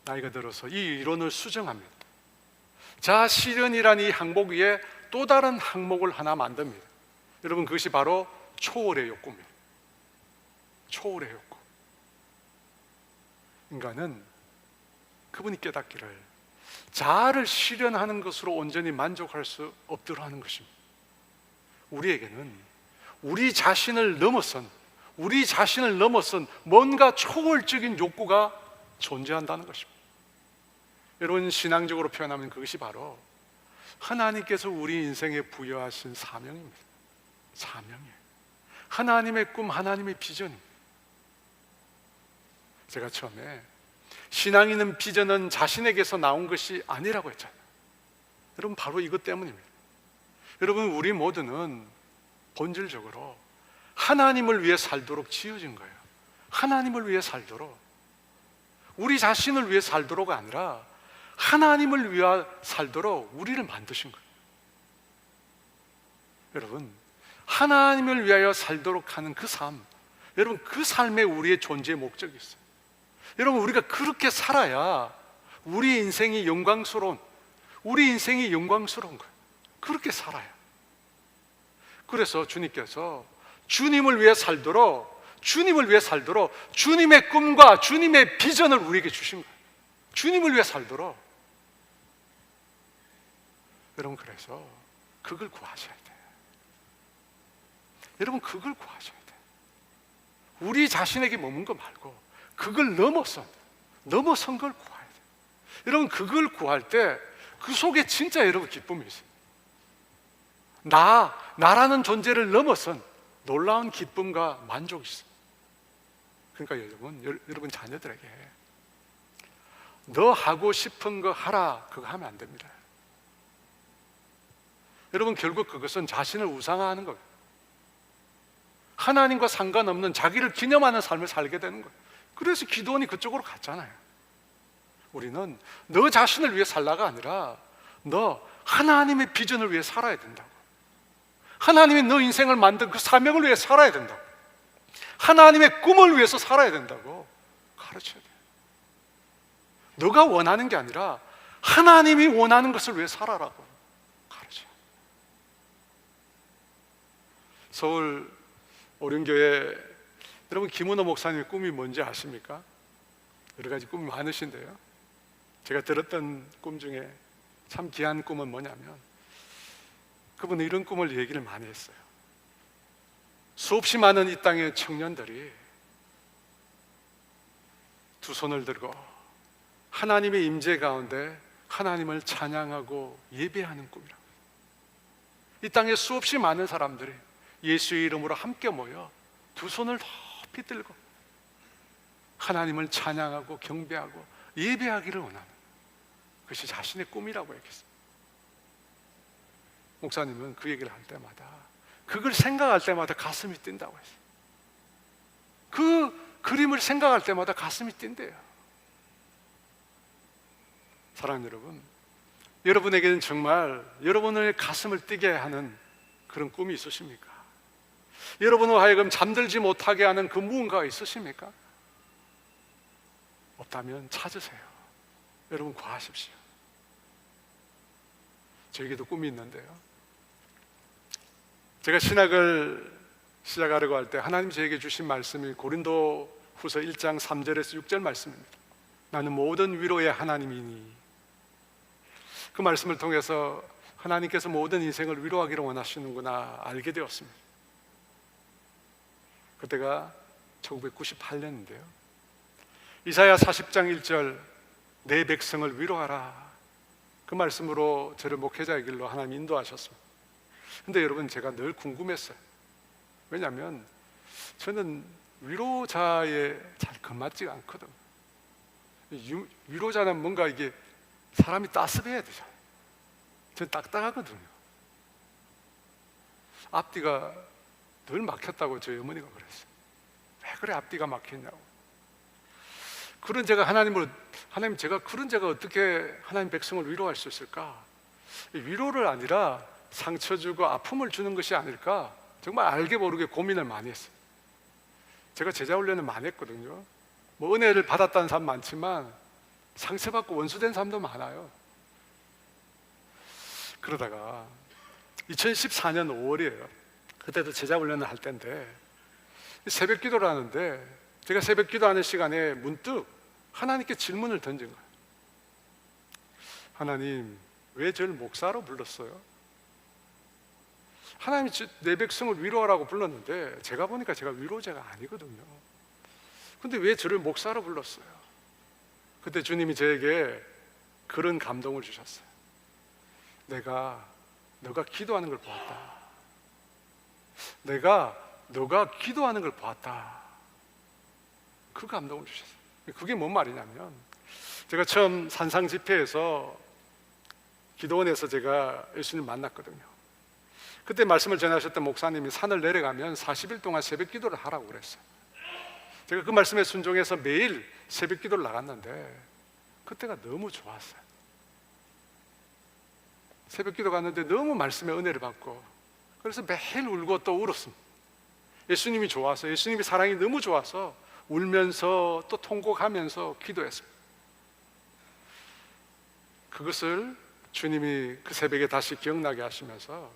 나이가 들어서 이 이론을 수정합니다. 자아 실현이라는 이 항목 위에 또 다른 항목을 하나 만듭니다. 여러분, 그것이 바로 초월의 욕구입니다. 초월의 욕구. 인간은 그분이 깨닫기를 자아를 실현하는 것으로 온전히 만족할 수 없도록 하는 것입니다. 우리에게는 우리 자신을 넘어선 뭔가 초월적인 욕구가 존재한다는 것입니다. 여러분, 신앙적으로 표현하면 그것이 바로 하나님께서 우리 인생에 부여하신 사명입니다. 사명이에요. 하나님의 꿈, 하나님의 비전입니다. 제가 처음에 신앙이 있는 비전은 자신에게서 나온 것이 아니라고 했잖아요. 여러분, 바로 이것 때문입니다. 여러분, 우리 모두는 본질적으로 하나님을 위해 살도록 지어진 거예요. 하나님을 위해 살도록, 우리 자신을 위해 살도록가 아니라 하나님을 위해 살도록 우리를 만드신 거예요. 여러분, 하나님을 위하여 살도록 하는 그 삶, 여러분, 그 삶에 우리의 존재의 목적이 있어요. 여러분, 우리가 그렇게 살아야 우리 인생이 영광스러운 거예요. 그렇게 살아요. 그래서 주님께서 주님을 위해 살도록 주님의 꿈과 주님의 비전을 우리에게 주신 거예요. 주님을 위해 살도록. 여러분, 그래서 그걸 구하셔야 돼요. 여러분, 그걸 구하셔야 돼요. 우리 자신에게 머문 거 말고 그걸 넘어선 걸 구해야 돼요. 여러분, 그걸 구할 때 그 속에 진짜 여러분 기쁨이 있어요. 나라는 존재를 넘어선 놀라운 기쁨과 만족이 있어요. 그러니까 여러분 자녀들에게 너 하고 싶은 거 하라, 그거 하면 안 됩니다. 여러분, 결국 그것은 자신을 우상화하는 거예요. 하나님과 상관없는 자기를 기념하는 삶을 살게 되는 거예요. 그래서 기도원이 그쪽으로 갔잖아요. 우리는 너 자신을 위해 살라가 아니라 너 하나님의 비전을 위해 살아야 된다고. 하나님이 너 인생을 만든 그 사명을 위해 살아야 된다고. 하나님의 꿈을 위해서 살아야 된다고 가르쳐야 돼요. 너가 원하는 게 아니라 하나님이 원하는 것을 위해 살아라고 가르쳐요. 서울 오륜교회, 여러분, 김은호 목사님의 꿈이 뭔지 아십니까? 여러 가지 꿈이 많으신데요, 제가 들었던 꿈 중에 참 귀한 꿈은 뭐냐면, 그분은 이런 꿈을 얘기를 많이 했어요. 수없이 많은 이 땅의 청년들이 두 손을 들고 하나님의 임재 가운데 하나님을 찬양하고 예배하는 꿈이라고. 이 땅에 수없이 많은 사람들이 예수의 이름으로 함께 모여 두 손을 높이 들고 하나님을 찬양하고 경배하고 예배하기를 원하는 그것이 자신의 꿈이라고 얘기했어요. 목사님은 그 얘기를 할 때마다, 그걸 생각할 때마다 가슴이 뛴다고 했어요. 그 그림을 생각할 때마다 가슴이 뛴대요. 사랑하는 여러분, 여러분에게는 정말 여러분의 가슴을 뛰게 하는 그런 꿈이 있으십니까? 여러분을 하여금 잠들지 못하게 하는 그 무언가가 있으십니까? 없다면 찾으세요. 여러분, 구하십시오. 저에게도 꿈이 있는데요, 제가 신학을 시작하려고 할 때 하나님 저에게 주신 말씀이 고린도 후서 1장 3절에서 6절 말씀입니다. 나는 모든 위로의 하나님이니. 그 말씀을 통해서 하나님께서 모든 인생을 위로하기를 원하시는구나 알게 되었습니다. 그때가 1998년인데요, 이사야 40장 1절, 내 백성을 위로하라, 그 말씀으로 저를 목회자의 길로 하나님 인도하셨습니다. 근데 여러분, 제가 늘 궁금했어요. 왜냐하면 저는 위로자에 잘 걸맞지가 않거든. 위로자는 뭔가 이게 사람이 따스해야 되잖아요. 저는 딱딱하거든요. 앞뒤가 늘 막혔다고 저희 어머니가 그랬어요. 왜 그래 앞뒤가 막혔냐고. 그런 제가 하나님, 제가 그런 제가 어떻게 하나님 백성을 위로할 수 있을까? 위로를 아니라 상처 주고 아픔을 주는 것이 아닐까, 정말 알게 모르게 고민을 많이 했어요. 제가 제자 훈련을 많이 했거든요. 뭐 은혜를 받았다는 사람 많지만 상처받고 원수된 사람도 많아요. 그러다가 2014년 5월이에요. 그때도 제자 훈련을 할 때인데 새벽 기도를 하는데, 제가 새벽 기도하는 시간에 문득 하나님께 질문을 던진 거예요. 하나님, 왜 저를 목사로 불렀어요? 하나님이 내 백성을 위로하라고 불렀는데 제가 보니까 제가 위로자가 아니거든요. 근데 왜 저를 목사로 불렀어요? 그때 주님이 저에게 그런 감동을 주셨어요. 너가 기도하는 걸 보았다. 내가 너가 기도하는 걸 보았다. 그 감동을 주셨어요. 그게 뭔 말이냐면, 제가 처음 산상 집회에서 기도원에서 제가 예수님 만났거든요. 그때 말씀을 전하셨던 목사님이 산을 내려가면 40일 동안 새벽 기도를 하라고 그랬어요. 제가 그 말씀에 순종해서 매일 새벽 기도를 나갔는데 그때가 너무 좋았어요. 새벽 기도 갔는데 너무 말씀의 은혜를 받고, 그래서 매일 울고 또 울었습니다. 예수님이 좋아서, 예수님이 사랑이 너무 좋아서 울면서 또 통곡하면서 기도했습니다. 그것을 주님이 그 새벽에 다시 기억나게 하시면서,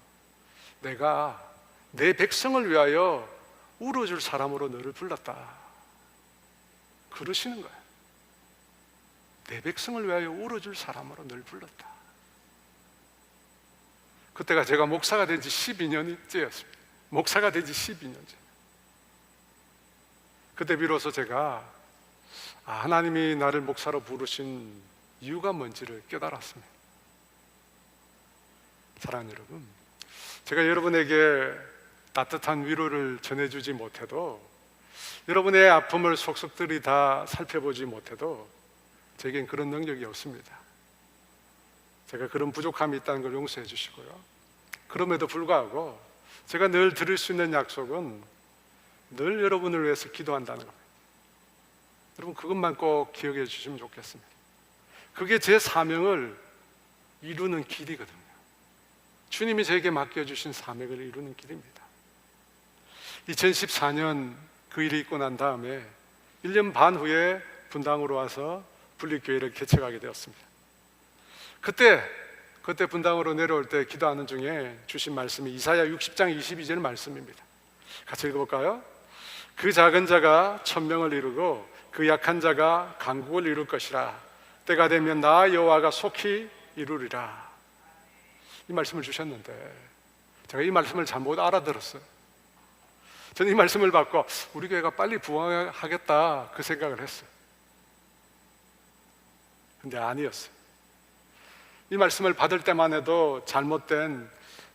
내가 내 백성을 위하여 울어줄 사람으로 너를 불렀다, 그러시는 거예요. 내 백성을 위하여 울어줄 사람으로 너를 불렀다. 그때가 제가 목사가 된 지 12년째였습니다. 목사가 된 지 12년째. 그때 비로소 제가 하나님이 나를 목사로 부르신 이유가 뭔지를 깨달았습니다. 사랑하는 여러분, 제가 여러분에게 따뜻한 위로를 전해주지 못해도, 여러분의 아픔을 속속들이 다 살펴보지 못해도 제겐 그런 능력이 없습니다. 제가 그런 부족함이 있다는 걸 용서해 주시고요. 그럼에도 불구하고 제가 늘 드릴 수 있는 약속은 늘 여러분을 위해서 기도한다는 겁니다. 여러분, 그것만 꼭 기억해 주시면 좋겠습니다. 그게 제 사명을 이루는 길이거든요. 주님이 저에게 맡겨주신 사명을 이루는 길입니다. 2014년 그 일이 있고 난 다음에 1년 반 후에 분당으로 와서 분립교회를 개척하게 되었습니다. 그때 분당으로 내려올 때 기도하는 중에 주신 말씀이 이사야 60장 22절 말씀입니다. 같이 읽어볼까요? 그 작은 자가 천명을 이루고 그 약한 자가 강국을 이룰 것이라. 때가 되면 나 여호와가 속히 이루리라. 이 말씀을 주셨는데 제가 이 말씀을 잘못 알아들었어요. 저는 이 말씀을 받고 우리 교회가 빨리 부흥하겠다 그 생각을 했어요. 근데 아니었어요. 이 말씀을 받을 때만 해도 잘못된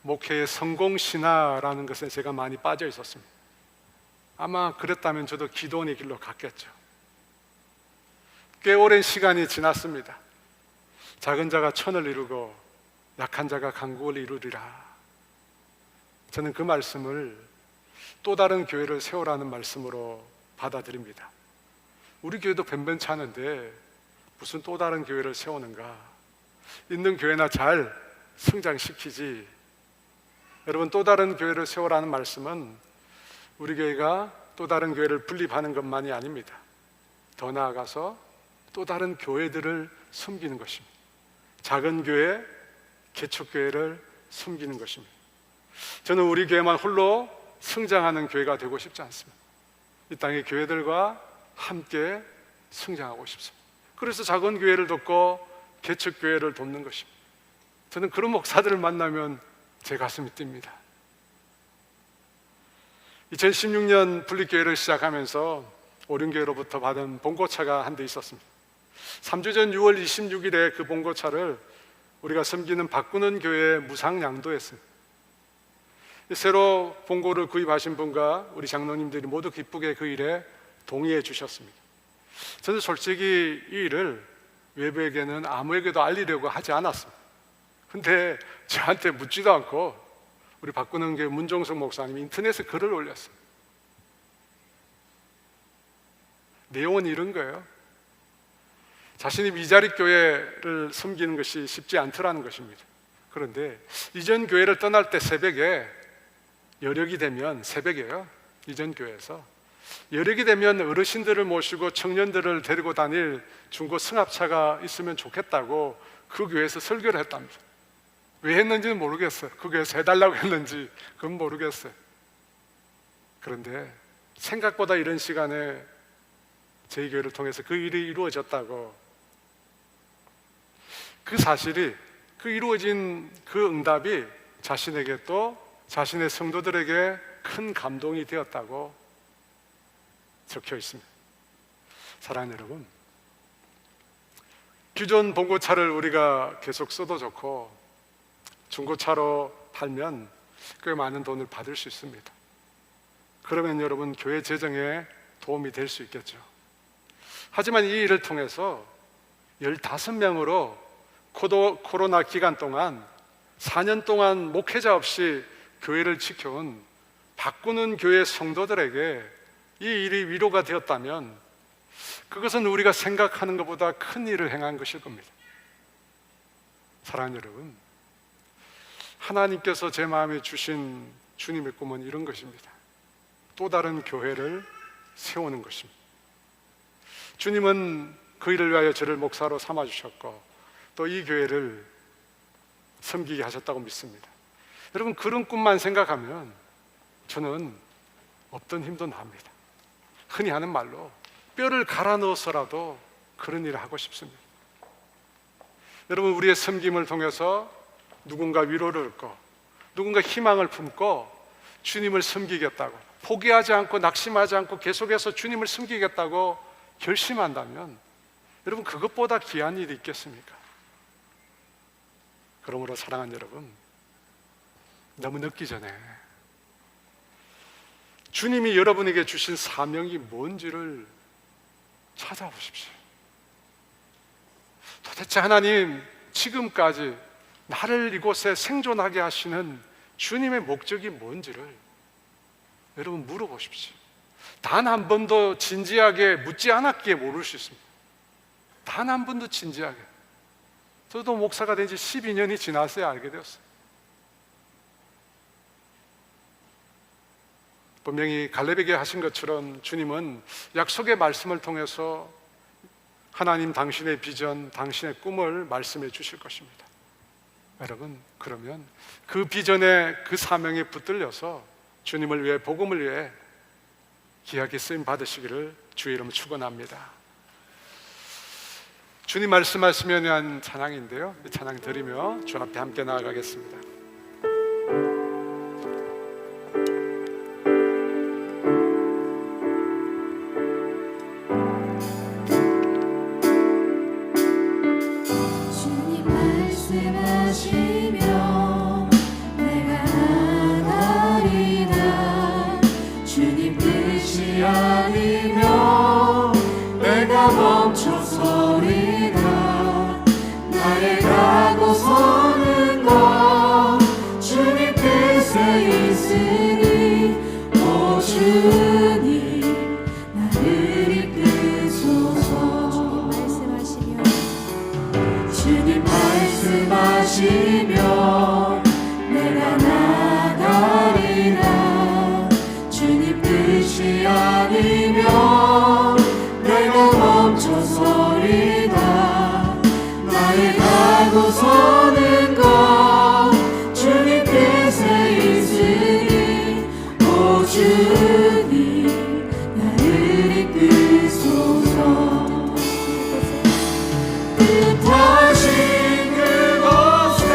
목회의 성공신화라는 것에 제가 많이 빠져 있었습니다. 아마 그랬다면 저도 기도원의 길로 갔겠죠. 꽤 오랜 시간이 지났습니다. 작은 자가 천을 이루고 약한 자가 강국을 이루리라. 저는 그 말씀을 또 다른 교회를 세우라는 말씀으로 받아들입니다. 우리 교회도 변변치 않은데 무슨 또 다른 교회를 세우는가? 있는 교회나 잘 성장시키지. 여러분, 또 다른 교회를 세우라는 말씀은 우리 교회가 또 다른 교회를 분립하는 것만이 아닙니다. 더 나아가서 또 다른 교회들을 섬기는 것입니다. 작은 교회, 개척교회를 섬기는 것입니다. 저는 우리 교회만 홀로 성장하는 교회가 되고 싶지 않습니다. 이 땅의 교회들과 함께 성장하고 싶습니다. 그래서 작은 교회를 돕고 개척교회를 돕는 것입니다. 저는 그런 목사들을 만나면 제 가슴이 뜁니다. 2016년 분립교회를 시작하면서 오륜교회로부터 받은 봉고차가 한 대 있었습니다. 3주 전 6월 26일에 그 봉고차를 우리가 섬기는 바꾸는 교회에 무상 양도했습니다. 새로 봉고를 구입하신 분과 우리 장로님들이 모두 기쁘게 그 일에 동의해 주셨습니다. 저는 솔직히 이 일을 외부에게는 아무에게도 알리려고 하지 않았습니다. 근데 저한테 묻지도 않고 우리 바꾸는 교회 문종석 목사님이 인터넷에 글을 올렸어요. 내용은 이런 거예요. 자신이 미자립 교회를 섬기는 것이 쉽지 않더라는 것입니다. 그런데 이전 교회를 떠날 때 새벽에 여력이 되면, 새벽에요, 이전 교회에서 여력이 되면 어르신들을 모시고 청년들을 데리고 다닐 중고 승합차가 있으면 좋겠다고 그 교회에서 설교를 했답니다. 왜 했는지는 모르겠어요. 그 교회에서 해달라고 했는지 그건 모르겠어요. 그런데 생각보다 이런 시간에 저희 교회를 통해서 그 일이 이루어졌다고, 그 사실이, 그 이루어진 그 응답이 자신에게 또 자신의 성도들에게 큰 감동이 되었다고 적혀 있습니다. 사랑하는 여러분, 기존 봉고차를 우리가 계속 써도 좋고 중고차로 팔면 꽤 많은 돈을 받을 수 있습니다. 그러면 여러분 교회 재정에 도움이 될 수 있겠죠. 하지만 이 일을 통해서 15명으로 코로나 기간 동안 4년 동안 목회자 없이 교회를 지켜온 바꾸는 교회 성도들에게 이 일이 위로가 되었다면 그것은 우리가 생각하는 것보다 큰 일을 행한 것일 겁니다. 사랑하는 여러분, 하나님께서 제 마음에 주신 주님의 꿈은 이런 것입니다. 또 다른 교회를 세우는 것입니다. 주님은 그 일을 위하여 저를 목사로 삼아주셨고 또 이 교회를 섬기게 하셨다고 믿습니다. 여러분, 그런 꿈만 생각하면 저는 없던 힘도 납니다. 흔히 하는 말로 뼈를 갈아 넣어서라도 그런 일을 하고 싶습니다. 여러분, 우리의 섬김을 통해서 누군가 위로를 얻고 누군가 희망을 품고 주님을 섬기겠다고 포기하지 않고 낙심하지 않고 계속해서 주님을 섬기겠다고 결심한다면 여러분, 그것보다 귀한 일이 있겠습니까? 그러므로 사랑하는 여러분, 너무 늦기 전에 주님이 여러분에게 주신 사명이 뭔지를 찾아보십시오. 도대체 하나님, 지금까지 나를 이곳에 생존하게 하시는 주님의 목적이 뭔지를 여러분 물어보십시오. 단 한 번도 진지하게 묻지 않았기에 모를 수 있습니다. 단 한 번도 진지하게. 저도 목사가 된 지 12년이 지났어야 알게 되었어요. 분명히 갈렙에게 하신 것처럼 주님은 약속의 말씀을 통해서 하나님 당신의 비전, 당신의 꿈을 말씀해 주실 것입니다. 여러분, 그러면 그 비전에 그 사명에 붙들려서 주님을 위해, 복음을 위해 귀하게 쓰임 받으시기를 주의 이름으로 축원합니다. 주님 말씀하시면 한 찬양인데요, 이 찬양 드리며 주 앞에 함께 나아가겠습니다. 주님 말씀하시면 내가 나가리라. 주님 뜻이 아니면 내가 멈춰서리라. 나의 가고 서는 것 주님 뜻에 있으니 오 주님 나를 이끄소서. 주님 말씀하시면 내가 나가리라. 주님 뜻이 아니면 내가 멈춰서리라. 나의 가고 서는 것 주님 뜻에 있으니 오 주님 나를 이끄소서. 뜻하신 그곳에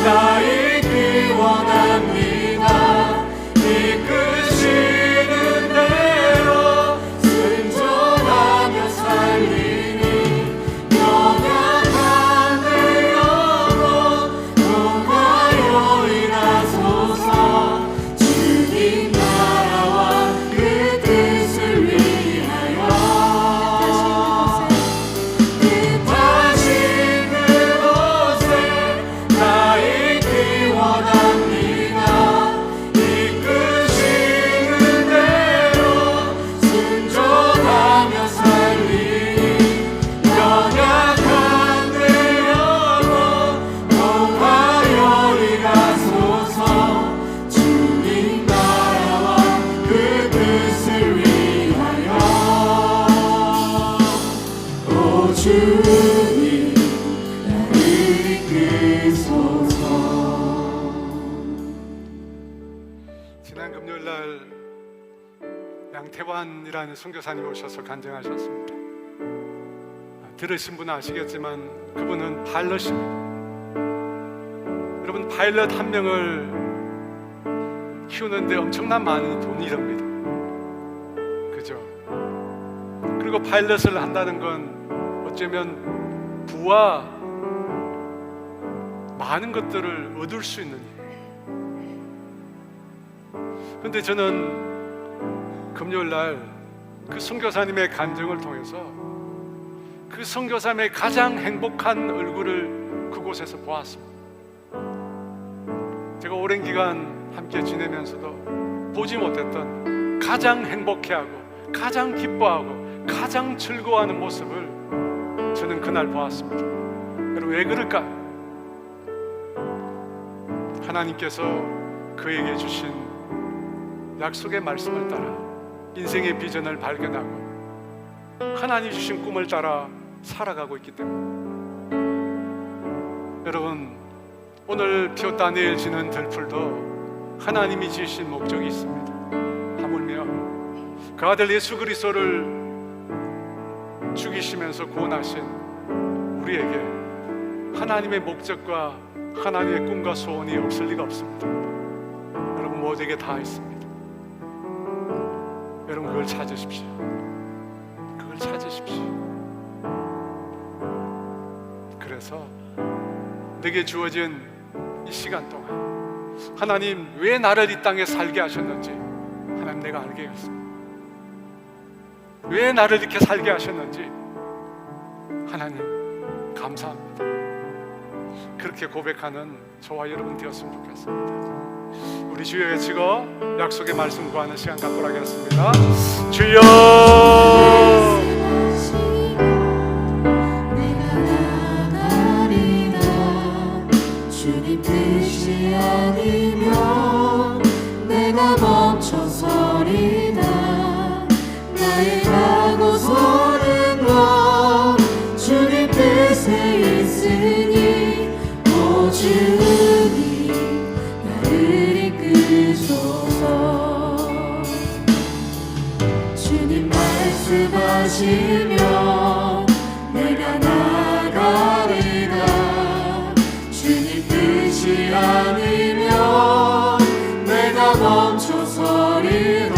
나 있기 원합니다. 이끄시는 대로 순종하며 살리니 연약한 내 영혼 동하여 일하소서. 주님 나라와 그 뜻을 위하여 뜻하신 그곳에 나 있기 원합니다. 이끄시는 대로 순종하며 살리니 연약한 내 영혼 동하여 일하소서. 주님 나라와 그 뜻을 위하여 오 주님 나를 이끄소서. 지난 금요일 날 양태환이라는 선교사님 오셔서 간증하셨습니다. 들으신 분은 아시겠지만 그분은 파일럿입니다. 여러분, 파일럿 한 명을 키우는데 엄청난 많은 돈이 듭니다. 그죠? 그리고 파일럿을 한다는 건 어쩌면 부와 많은 것들을 얻을 수 있는 일이에요. 그런데 저는 금요일 날 그 선교사님의 간증을 통해서 그 선교사님의 가장 행복한 얼굴을 그곳에서 보았습니다. 제가 오랜 기간 함께 지내면서도 보지 못했던 가장 행복해하고 가장 기뻐하고 가장 즐거워하는 모습을 저는 그날 보았습니다. 여러분, 왜 그럴까? 하나님께서 그에게 주신 약속의 말씀을 따라 인생의 비전을 발견하고 하나님이 주신 꿈을 따라 살아가고 있기 때문에, 여러분, 오늘 피었다 내일 지는 들풀도 하나님이 지으신 목적이 있습니다. 하물며 그 아들 예수 그리스도를 죽이시면서 구원하신 우리에게 하나님의 목적과 하나님의 꿈과 소원이 없을 리가 없습니다. 여러분, 모두에게 다 있습니다. 여러분, 그걸 찾으십시오. 그걸 찾으십시오. 그래서 내게 주어진 이 시간 동안 하나님 왜 나를 이 땅에 살게 하셨는지 하나님 내가 알겠습니다. 왜 나를 이렇게 살게 하셨는지 하나님 감사합니다. 그렇게 고백하는 저와 여러분 되었으면 좋겠습니다. 우리 주여 외치고 약속의 말씀 구하는 시간 갖도록 하겠습니다. 주여, 주님 뜻이 아니면 내가 멈춰서리다. 나의 가고 서는 것 주님 뜻에 있으니 오 주님 나를 이끄소서. 주님 말씀하시면 내가 나가리라. 주님 뜻이 아니면 내가 멈춰서리라.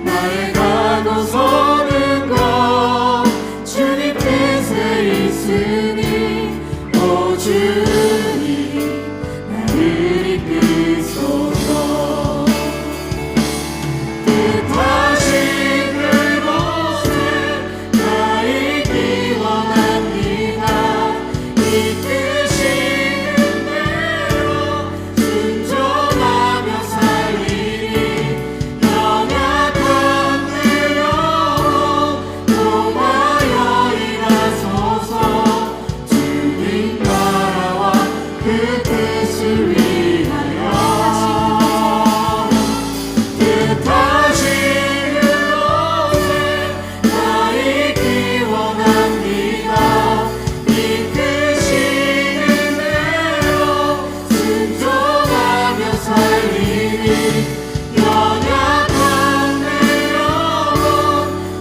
나의 가고 서는 것 주님 뜻에 있으니 오 주님 나를 이끄소서. 뜻하신 그곳에 나 있기 원합니다. 이끄시는 대로 순종하며 살리니 연약한 내 영혼 통하여 일하소서. 주님 나라와 그 뜻을 위하여 뜻하신 그곳에 나 있기 원합니다. 이끄시는 대로 순종하며 살리니 연약한 내 영혼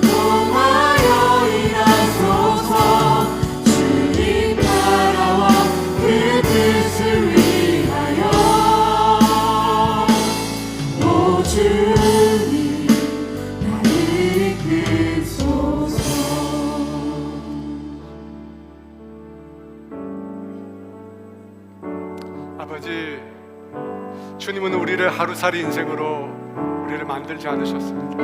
통하여 일하소서. 주님 나라와 그 뜻을 위하여 오 주님 나를 이끄소서. 아버지, 주님은 우리를 하루살이 인생으로 우리를 만들지 않으셨습니다.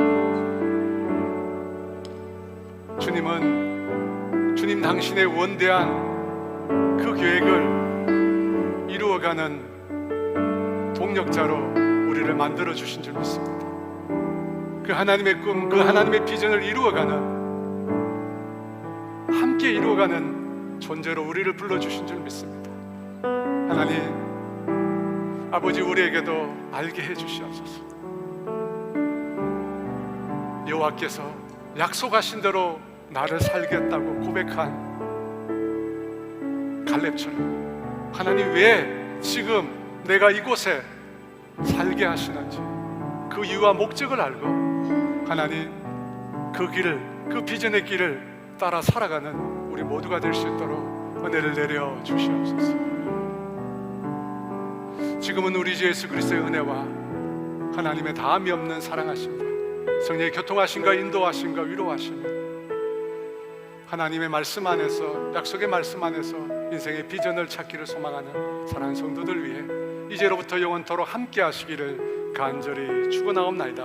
주님 당신의 원대한 그 계획을 이루어가는 동력자로 우리를 만들어 주신 줄 믿습니다. 그 하나님의 꿈, 그 하나님의 비전을 함께 이루어가는 존재로 우리를 불러주신 줄 믿습니다. 하나님 아버지, 우리에게도 알게 해주시옵소서. 여호와께서 약속하신 대로 나를 살겠다고 고백한 갈렙처럼 하나님 왜 지금 내가 이곳에 살게 하시는지 그 이유와 목적을 알고 하나님 그 길을, 그 비전의 길을 따라 살아가는 우리 모두가 될 수 있도록 은혜를 내려 주시옵소서. 지금은 우리 주 예수 그리스도의 은혜와 하나님의 다함이 없는 사랑하심과 성령의 교통하심과 인도하심과 위로하심이 하나님의 말씀 안에서, 약속의 말씀 안에서 인생의 비전을 찾기를 소망하는 사랑하는 성도들 위해 이제로부터 영원토록 함께 하시기를 간절히 축원하옵나이다.